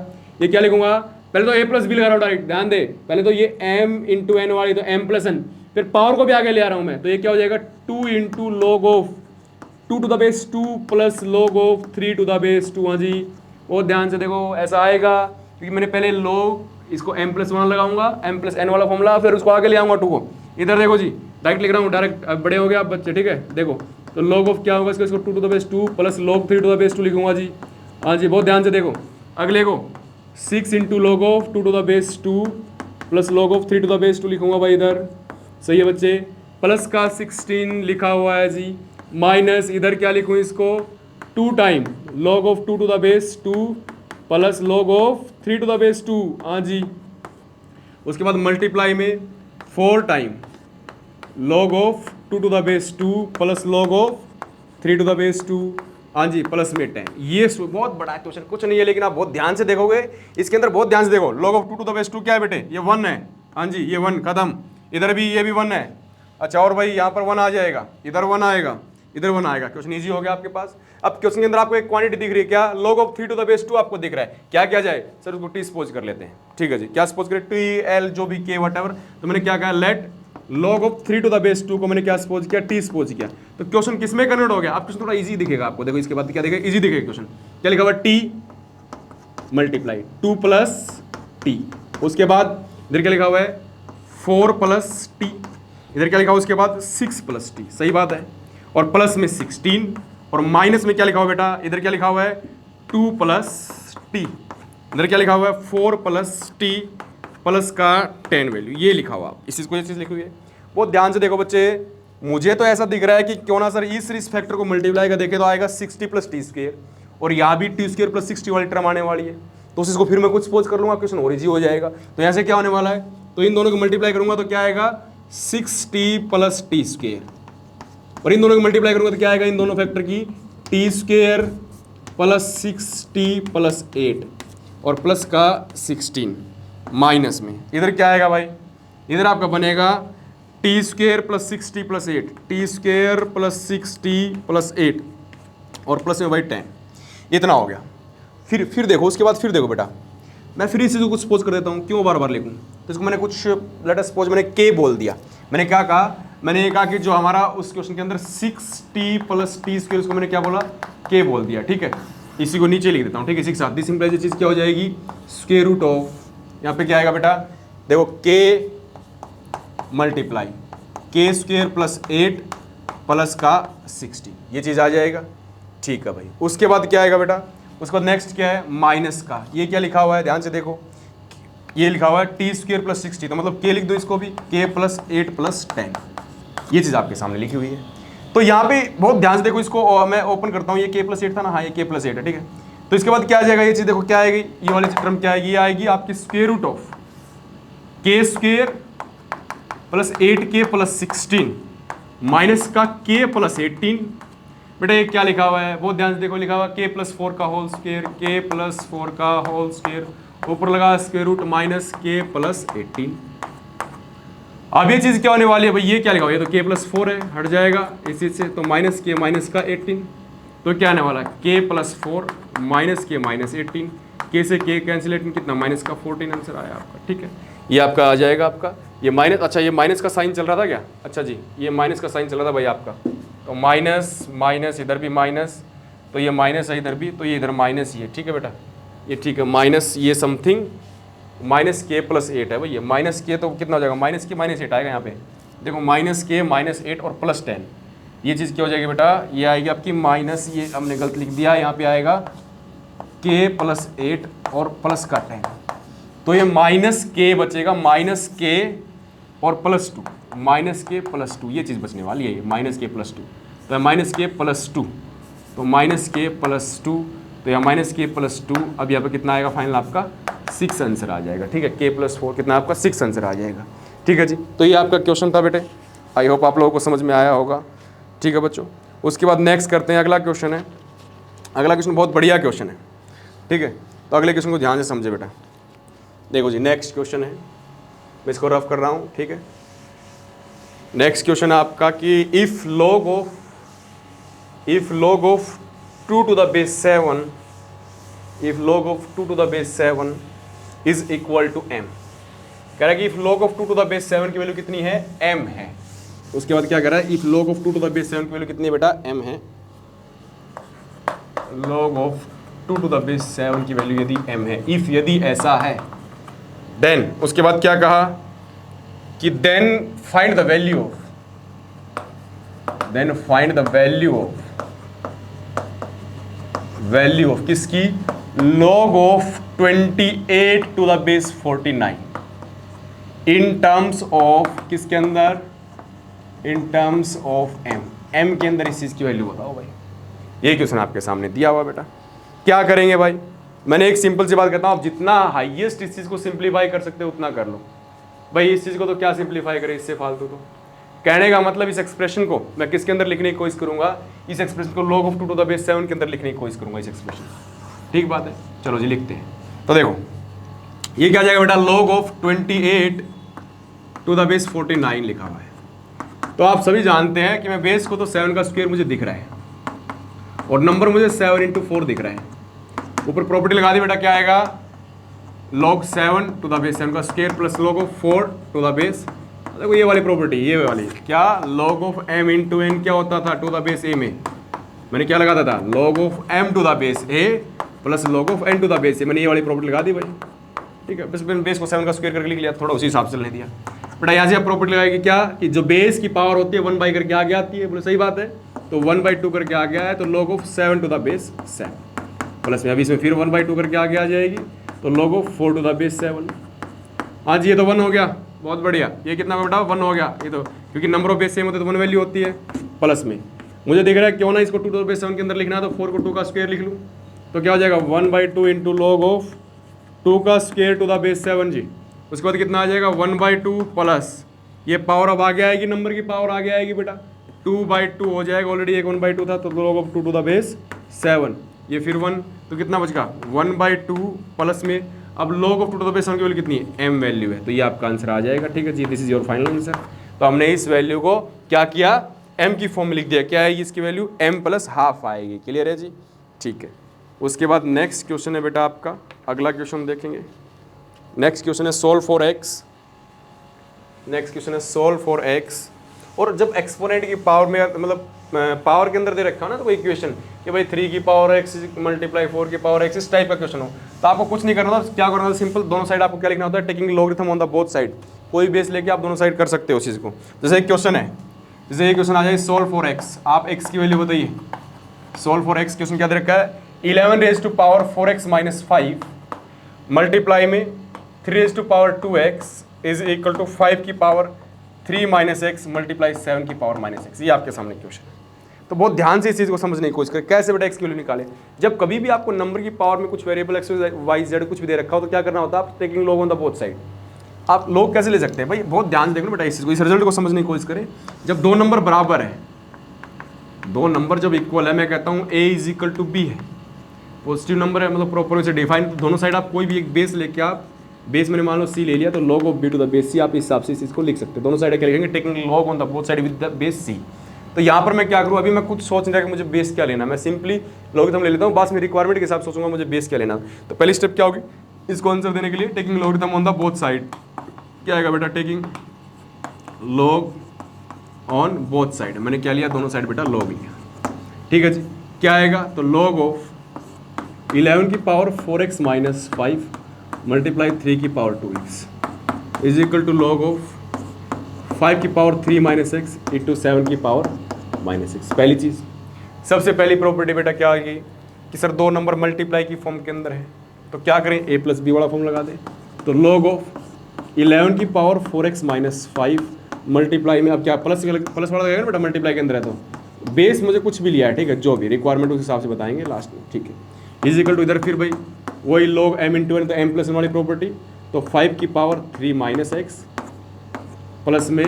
ये क्या लिखूंगा, पहले तो a + b लगा रहा हूँ डायरेक्ट, ध्यान दे, पहले तो ये m × n वाली तो m + n, फिर पावर को भी आगे ले आ रहा हूँ मैं, तो ये क्या हो जाएगा 2 × log of 2 to the base 2 plus log of 3 to the base 2, हाँ जी बहुत ध्यान से देखो ऐसा आएगा, क्योंकि मैंने पहले log इसको m + 1 लगाऊंगा, m + n वाला फॉर्मूला, फिर उसको आगे ले आऊँगा 2 को। इधर देखो जी डायरेक्ट लिख रहा हूँ, डायरेक्ट अब बड़े हो गए आप बच्चे, ठीक है। देखो तो log of क्या होगा इसको 2 to the base 2 plus log 3 to the base 2 लिखूंगा जी, हाँ जी बहुत ध्यान से देखो। अगले को 6 × log of 2 to the base 2 plus log of 3 to the base 2 लिखूंगा भाई इधर, सही है बच्चे, प्लस का 16 लिखा हुआ है जी, माइनस इधर क्या लिखूँ इसको 2 time log of 2 to the base 2 plus log of 3 to the base 2, हाँ जी। उसके बाद मल्टीप्लाई में 4 time log of 2 to the base 2 plus log of 3 to the base 2, हाँ जी, प्लस में 10। ये बहुत बड़ा क्वेश्चन कुछ नहीं है, लेकिन आप बहुत ध्यान से देखोगे इसके अंदर, बहुत ध्यान से देखो। log of 2 to the base 2 क्या है बेटे? ये 1 है, हाँ जी, ये 1 खत्म। इधर भी ये भी 1 है। अच्छा, और भाई यहाँ पर 1 आ जाएगा, इधर 1 आएगा, इधर 1 आएगा। क्वेश्चन इजी हो गया आपके पास। अब क्वेश्चन के अंदर आपको एक क्वांटिटी दिख रही है, क्या? log of 3 to the base 2 आपको दिख रहा है। क्या किया जाए सर? उसको टी सपोज कर लेते हैं, ठीक है जी। क्या सपोज करें? टी एल जो भी के वट एवर। तो मैंने क्या कहा, let log of 3 to the base 2 को मैंने क्या सपोज किया? टी सपोज किया। तो क्वेश्चन किस में कन्वर्ट हो गया? आप क्वेश्चन थोड़ा इजी दिखेगा आपको। देखो इसके बाद क्या दिखेगा? इजी दिखेगा क्वेश्चन। क्या लिखा हुआ? T multiply 2 plus T. उसके बाद इधर क्या लिखा हुआ है? 4 प्लस टी। इधर क्या लिखा हुआ? उसके बाद 6 प्लस टी। सही बात है। और प्लस में 16 और माइनस में क्या लिखा हुआ बेटा? इधर क्या लिखा हुआ है? 2 प्लस टी। इधर क्या लिखा हुआ है? 4 प्लस टी प्लस का 10 वैल्यू। ये लिखा हुआ, इस चीज़ को, ये चीज़ लिखी हुई है। बहुत ध्यान से देखो बच्चे। मुझे तो ऐसा दिख रहा है कि क्यों ना सर इस फैक्टर को मल्टीप्लाई का देखे तो आएगा 60 प्लस टी स्क्वायर, और यहाँ भी टी स्क्वायर प्लस 60 वाली टर्म आने वाली है। तो उस चीज़ को फिर मैं कुछ सपोज कर लूँगा, क्वेश्चन और इजी हो जाएगा। तो यहाँ से क्या होने वाला है? तो इन दोनों को मल्टीप्लाई करूँगा तो क्या आएगा? 6t plus T square. और इन दोनों को मल्टीप्लाई करूँगा तो क्या आएगा? इन दोनों फैक्टर की T square plus 6t plus 8 और प्लस का 16 माइनस में इधर क्या आएगा भाई? इधर आपका बनेगा T square plus 6t plus 8, T square plus 6t plus 8 और प्लस में भाई 10। इतना हो गया। फिर देखो, उसके बाद फिर देखो बेटा, मैं फिर इस चीज़ को कुछ सपोज कर देता हूँ। क्यों बार बार लिखूँ? तो इसको मैंने कुछ लेट अस सपोज मैंने के बोल दिया। मैंने क्या कहा? मैंने ये कहा कि जो हमारा उस क्वेश्चन के अंदर 6t प्लस टी स्क्वायर, उसको मैंने क्या बोला? के बोल दिया, ठीक है। इसी को नीचे लिख देता हूँ, ठीक है, इसी के साथ। दिस इंप्लाइज चीज़ क्या हो जाएगी? स्क्वायर रूट ऑफ, यहाँ पे क्या आएगा बेटा? देखो के मल्टीप्लाई के स्क्वायर प्लस 8 प्लस का 60, ये चीज़ आ जाएगा, ठीक है भाई। उसके बाद क्या आएगा बेटा? उसके बाद नेक्स्ट क्या है? माइनस का। ये क्या लिखा हुआ है? ध्यान से देखो, ये लिखा हुआ है टी स्क्वायर प्लस 60, तो मतलब के लिख दो इसको भी, के प्लस 8 प्लस 10। ये चीज़ आपके सामने लिखी हुई है। तो यहाँ पे बहुत ध्यान से देखो, इसको मैं ओपन करता हूँ। ये के प्लस 8 था ना? हाँ, ये के प्लस 8 है, ठीक है। तो इसके बाद क्या आ जाएगा? ये चीज़ देखो क्या आएगी? ये वाली टर्म क्या आएगी? ये आएगी आपकी स्क्वायर रूट ऑफ के square plus 8k plus 16 minus का k प्लस 18। बेटा ये क्या लिखा हुआ है? बहुत ध्यान से देखो, लिखा हुआ k प्लस 4 का होल स्क्वायर, k प्लस 4 का होल स्क्वायर, ऊपर लगा square root minus k plus 18। अब ये चीज़ क्या होने वाली है भाई? ये क्या लिखा हुआ है? ये तो k प्लस 4 है, हट जाएगा इस चीज़ से, तो माइनस k माइनस का 18। तो क्या आने वाला है? k plus 4 minus k minus 18, k से k कैंसिल, 18 कितना? माइनस का 14 आंसर आया आपका, ठीक है। ये आपका आ जाएगा आपका ये माइनस। अच्छा, ये माइनस का साइन चल रहा था क्या? अच्छा जी, ये माइनस का साइन चल रहा था भाई आपका। तो माइनस माइनस, इधर भी माइनस, तो ये माइनस है इधर भी, तो ये इधर माइनस ही है, ठीक है बेटा, ये ठीक है। माइनस ये समथिंग माइनस के प्लस 8 है भाई। ये माइनस के तो कितना हो जाएगा? माइनस के माइनस 8 आएगा यहाँ पे। देखो माइनस के माइनस 8 और प्लस 10, ये चीज़ क्या हो जाएगी बेटा? ये आएगी आपकी माइनस, ये हमने गलत लिख दिया, यहाँ पे आएगा के प्लस 8 और प्लस का 10। तो ये माइनस के बचेगा, माइनस के और प्लस 2, माइनस के प्लस 2, ये चीज़ बचने वाली है, ये माइनस के प्लस 2। तो माइनस के प्लस 2, तो माइनस के प्लस 2, तो यहाँ माइनस के प्लस 2। अब यहाँ पर कितना आएगा फाइनल? आपका 6 आंसर आ जाएगा, ठीक है। के प्लस 4 कितना? आपका 6 आंसर आ जाएगा, ठीक है जी। तो ये आपका क्वेश्चन था बेटे। आई होप आप लोगों को समझ में आया होगा, ठीक है बच्चों। उसके बाद नेक्स्ट करते हैं, अगला क्वेश्चन है। अगला क्वेश्चन बहुत बढ़िया क्वेश्चन है, ठीक है। तो अगले क्वेश्चन को ध्यान से समझे बेटा। देखो जी, नेक्स्ट क्वेश्चन है, मैं इसको रफ कर रहा हूँ, ठीक है। नेक्स्ट क्वेश्चन है आपका कि if log of 2 to the base 7, if log of 2 to the base 7 is equal to m। कह रहा है कि if log of 2 to the base 7 की वैल्यू कितनी है? m है। उसके बाद क्या कह रहा है? If log of 2 to the base 7 की वैल्यू कितनी है बेटा? m है। log of 2 to the base 7 की वैल्यू यदि m है, इफ यदि ऐसा है, देन उसके बाद क्या कहा कि then find the value of, then find the value of किसकी? log off 28 to the base 49 in terms of किसके अंदर? इन टर्म्स ऑफ m के अंदर इस चीज की वैल्यू बताओ भाई। ये क्वेश्चन आपके सामने दिया हुआ बेटा। क्या करेंगे भाई? मैंने एक सिंपल सी बात कहता हूँ, आप जितना हाईएस्ट इस चीज़ को सिंप्लीफाई कर सकते हो उतना कर लो भाई। इस चीज़ को तो क्या सिंप्लीफाई करें इससे फालतू, तो कहने का मतलब इस एक्सप्रेशन को मैं किसके अंदर लिखने की कोशिश करूंगा, इस एक्सप्रेशन को log of 2 to the base 7 के अंदर लिखने की कोशिश करूंगा इस एक्सप्रेशन। ठीक बात है, चलो जी लिखते हैं। तो देखो ये क्या आ जाएगा बेटा, log off 28 to the base 49 लिखा हुआ है। तो आप सभी जानते हैं कि मैं बेस को तो 7 का स्क्वायर मुझे दिख रहा है और नंबर मुझे 7 इंटू 4 दिख रहा है। ऊपर प्रॉपर्टी लगा दी बेटा, क्या आएगा, log 7 टू द बेस 7 का square plus log of 4 to the base, देखो ये वाली प्रॉपर्टी, ये वाली क्या, log of m into n क्या होता था टू द बेस a में, मैंने क्या लगाता था, log of m to the base a plus log of n to the base a, मैंने ये वाली प्रॉपर्टी लगा दी भाई। ठीक है, बस मैंने बेस को 7 का स्क्वायर करके लिख लिया, थोड़ा उसी हिसाब से ले दिया बेटा। यहाँ से आप प्रॉपर्टी लगाएगी क्या, कि जो बेस की पावर होती है 1 बाई करके आगे आती है, बोले सही बात है, तो 1/2 करके आ गया है, तो log off 7 to the base 7 plus में अभी इसमें फिर 1/2 करके आगे आ जाएगी, तो log of 4 to the base 7। हाँ जी, ये तो 1 हो गया, बहुत बढ़िया। ये कितना बेटा, 1 हो गया, ये तो क्योंकि नंबर ऑफ बेस सेम होते तो 1 वैल्यू होती है। प्लस में मुझे दिख रहा है क्यों ना इसको 2 टू द बेस 7 के अंदर लिखना है, तो 4 को 2 का स्क्वायर लिख लूँ, तो क्या हो जाएगा 1/2 इंटू log ऑफ 2 का स्क्वायर टू द बेस 7 जी। उसके बाद कितना आ जाएगा 1/2 प्लस ये पावर अब आगे आएगी, नंबर की पावर आगे आएगी बेटा, 2/2 हो जाएगा, ऑलरेडी एक 1/2 था, तो log of 2 to the base 7, ये फिर 1, तो कितना बचेगा 1/2 प्लस में अब log of 2 to the base 7 की वैल्यू कितनी है, m वैल्यू है, तो ये आपका आंसर आ जाएगा। ठीक है जी, this is your final answer. तो हमने इस वैल्यू को क्या किया, m की फॉर्म में लिख दिया, क्या आएगी इसकी वैल्यू, m प्लस हाफ आएगी। क्लियर है जी, ठीक है। उसके बाद नेक्स्ट क्वेश्चन है बेटा आपका, अगला क्वेश्चन देखेंगे। नेक्स्ट क्वेश्चन है solve for x, next question है सोल्व फॉर x। और जब एक्सपोनेंट की पावर में मतलब पावर के अंदर दे रखा हो ना, तो कोई इक्वेशन कि भाई 3 की पावर x मल्टीप्लाई 4 की पावर x, इस टाइप का क्वेश्चन हो, तो आपको कुछ नहीं करना था, क्या करना था, सिंपल दोनों साइड आपको क्या लिखना होता है, taking logarithm on the both side. कोई बेस लेके आप दोनों साइड कर सकते हो उस चीज़ को। जैसे एक क्वेश्चन है, जैसे ये क्वेश्चन आ जाए सोल्व फॉर x, आप x की वैल्यू बताइए। सोल्व फॉर x क्वेश्चन क्या दे रखा है, 11 raise to power 4x minus 5 multiply में 3 raise to power 2x is equal to 5 की पावर 3 माइनस एक्स मल्टीप्लाई 7 की पावर माइनस एक्स। ये आपके सामने क्वेश्चन है, तो बहुत ध्यान से इस चीज़ को समझने की कोशिश करें, कैसे बेटा एक्स की वैल्यू निकाले। जब कभी भी आपको नंबर की पावर में कुछ वेरिएबल एक्स वाई जेड कुछ भी दे रखा हो, तो क्या करना होता है, आप taking log on the both side. आप लोग कैसे ले सकते हैं भाई, बहुत ध्यान से देखो बेटा इस चीज़ को, इस रिजल्ट को समझने की कोशिश करें। जब दो नंबर बराबर है, दो नंबर जब इक्वल है, मैं कहता हूँ a is equal to b है, पॉजिटिव नंबर है, मतलब प्रॉपर से डिफाइन, तो दोनों साइड आप कोई भी एक बेस लेके, आप बेस मैंने मान लो c ले लिया, तो log of b to the base c, आप इस हिसाब से इस चीज़ को लिख सकते हैं। दोनों साइड क्या लिखेंगे, taking log on the both side with the base c। तो यहाँ पर मैं क्या करूँ, अभी मैं कुछ सोच नहीं रहा कि मुझे बेस क्या लेना, मैं सिंपली लॉगरिथम ले लेता हूँ, बस मेरी रिक्वायरमेंट के हिसाब से सोचूंगा मुझे बेस क्या लेना। तो पहली स्टेप क्या होगी इसको आंसर देने के लिए, taking logarithm on the both side. क्या आएगा बेटा, taking log on both side, मैंने क्या लिया, दोनों साइड बेटा लॉग लिया। ठीक है जी, क्या आएगा, तो log ऑफ 11 की पावर 4x माइनस 5 मल्टीप्लाई 3 की power 2x is equal to log off 5 की पावर 3 माइनस एक्स इंटू 7 की पावर माइनस एक्स। पहली चीज़, सबसे पहली प्रॉपर्टी बेटा क्या आएगी कि सर दो नंबर मल्टीप्लाई की फॉर्म के अंदर है, तो क्या करें, a प्लस बी वाला फॉर्म लगा दें। तो log ऑफ 11 की पावर 4x माइनस 5 मल्टीप्लाई में अब क्या प्लस वाला लगेगा ना बेटा, मल्टीप्लाई के अंदर है, तो बेस मुझे कुछ भी लिया है, ठीक है, जो भी रिक्वायरमेंट उस हिसाब से बताएंगे लास्ट में, ठीक है। इज इक्वल टू इधर फिर भाई वही log m इंटू एन, तो m प्लस एन वाली प्रॉपर्टी, तो 5 की पावर 3 माइनस एक्स प्लस में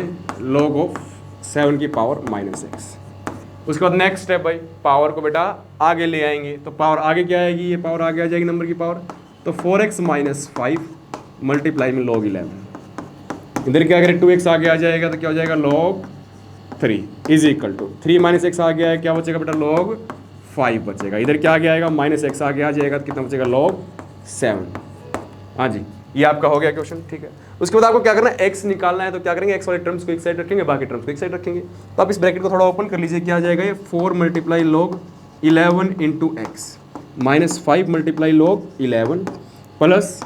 log ऑफ 7 की पावर माइनस एक्स। उसके बाद नेक्स्ट स्टेप भाई, पावर को बेटा आगे ले आएंगे, तो पावर आगे क्या आएगी, ये पावर आगे आ जाएगी नंबर की पावर, तो 4x माइनस 5 मल्टीप्लाई में log 11, इधर क्या करें 2x आगे आ जाएगा, तो क्या हो जाएगा log 3 is equal to 3 minus X आ गया है, क्या बचेगा बेटा log 5 बचेगा, इधर क्या आगे आएगा माइनस एक्स आगे आ जाएगा, तो कितना बचेगा log 7। हाँ जी, ये आपका हो गया क्वेश्चन, ठीक है। उसके बाद आपको क्या करना है, x निकालना है, तो क्या करेंगे, x वाले टर्म्स को एक साइड रखेंगे, बाकी टर्म्स को एक साइड रखेंगे। तो आप इस ब्रैकेट को थोड़ा ओपन कर लीजिए, क्या आ जाएगा ये 4 multiply log 11 into x minus 5 multiply log 11 plus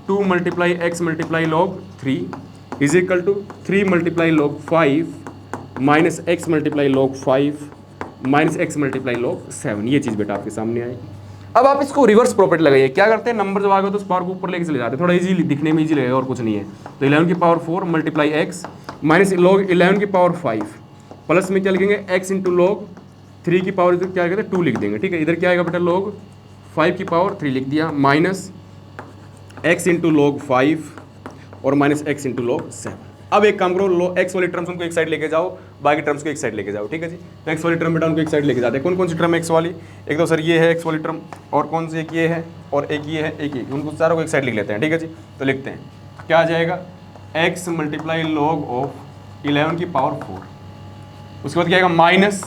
2 multiply x multiply log 3 is equal to 3 multiply log 5 minus x multiply log 5 minus x multiply log 7। ये चीज़ बेटा आपके सामने आएगी। अब आप इसको रिवर्स प्रॉपर्टी लगाइए, क्या करते हैं, नंबर जब आ गए तो उस पावर को ऊपर लेके चले जाते हैं, थोड़ा इजी दिखने में इजी लगेगा और कुछ नहीं है। तो 11 की power 4 multiply x minus log 11 की पावर 5 प्लस में क्या लिखेंगे, x इंटू log 3 की पावर, इधर क्या कहते हैं 2 लिख देंगे, ठीक है। इधर क्या आएगा बेटा log 5 की पावर 3 लिख दिया, माइनस x इंटू log 5 और माइनस x इंटू log 7। अब एक काम करो, लो एक्स वाली टर्म्स उनको एक साइड लेके जाओ, बाकी टर्म्स को एक साइड लेके जाओ, ठीक है जी। तो एक्स वाली टर्म बेटा उनको एक साइड लेके जाते हैं। कौन कौन सी टर्म एक्स वाली? एक तो सर ये है एक्स वाली टर्म, और कौन सी एक ये है, और एक ये है, एक ये, उनको चारों को एक साइड लिख लेते हैं, ठीक है जी। तो लिखते हैं क्या आ जाएगा, एक्स मल्टीप्लाई लॉग ऑफ 11 की पावर 4, उसके बाद क्या आएगा माइनस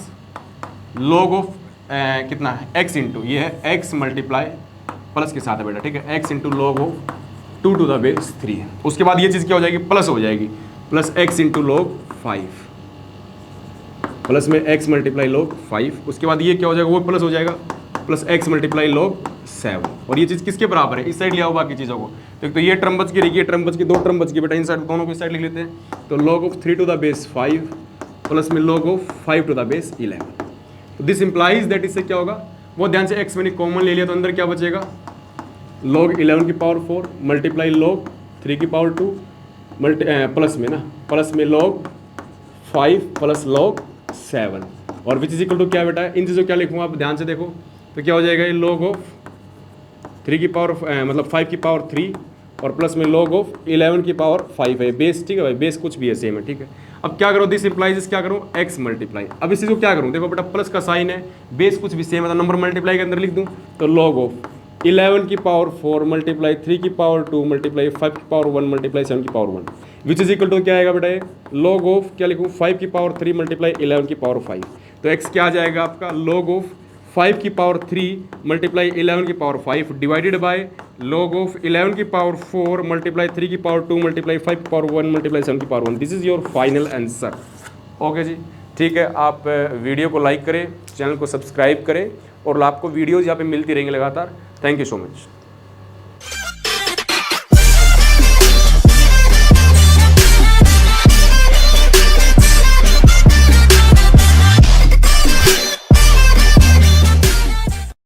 लॉग ऑफ कितना है एक्स इंटू, ये है एक्स मल्टीप्लाई प्लस के साथ है बेटा, ठीक है, x into log off 2 to the base 3 है। उसके बाद ये चीज़ क्या हो जाएगी, प्लस हो जाएगी, plus x into log 5, plus में एक्स मल्टीप्लाई लॉग 5, उसके बाद ये क्या हो जाएगा, वो प्लस हो जाएगा, प्लस एक्स मल्टीप्लाई लॉग 7, और ये चीज़ किसके बराबर है, इस साइड ले आओ बाकी चीज़ों को। तो ये टर्म बच गई, ये टर्म बच गई, 2 टर्म बच गई बेटा, इन साइड दोनों को इस साइड लिख लेते हैं। तो log of 3 to the base 5 plus में log of 5 to the base 11। तो दिस इंप्लाइज दैट, इससे क्या होगा, वो ध्यान से एक्स मैंने कॉमन ले लिया, तो अंदर क्या बचेगा, लॉग 11 की पावर 4 मल्टीप्लाई लॉग 3 की पावर 2 प्लस में ना, प्लस में लॉग 5 प्लस लॉग 7, और विच इज इक्वल टू क्या बेटा है, इन चीज़ों क्या लिखूँगा आप ध्यान से देखो। तो क्या हो जाएगा, ये लॉग ऑफ 3 की पावर मतलब 5 की पावर 3 और प्लस में लॉग ऑफ 11 की पावर 5 है, बेस, ठीक है भाई, बेस कुछ भी है सेम है, ठीक है। अब क्या करो, दिस इंप्लाइज क्या करूँ, एक्स मल्टीप्लाई, अब इस चीज़ को क्या करूँ, देखो बेटा प्लस का साइन है, बेस कुछ भी सेम है, तो नंबर मल्टीप्लाई के अंदर लिख दूँ, तो लॉग ऑफ 11 की पावर 4 मल्टीप्लाई 3 की पावर 2 मल्टीप्लाई 5 की पावर 1 मल्टीप्लाई 7 की power 1, which is equal to क्या आएगा बेटा, लॉग ऑफ क्या लिखूँ, 5 की पावर 3 मल्टीप्लाई 11 की पावर 5। तो एक्स क्या आ जाएगा आपका, लॉग ऑफ 5 की पावर 3 मल्टीप्लाई 11 की power 5 divided by log of 11 की पावर 4 मल्टीप्लाई 3 की पावर 2 मल्टीप्लाई 5 की पावर 1 मल्टीप्लाई 7 की power 1। This is your final answer. Okay जी, ठीक है। आप वीडियो को लाइक करें, चैनल को सब्सक्राइब करें, और आपको वीडियोज़ यहाँ पे मिलती रहेंगी लगातार। Thank you so much.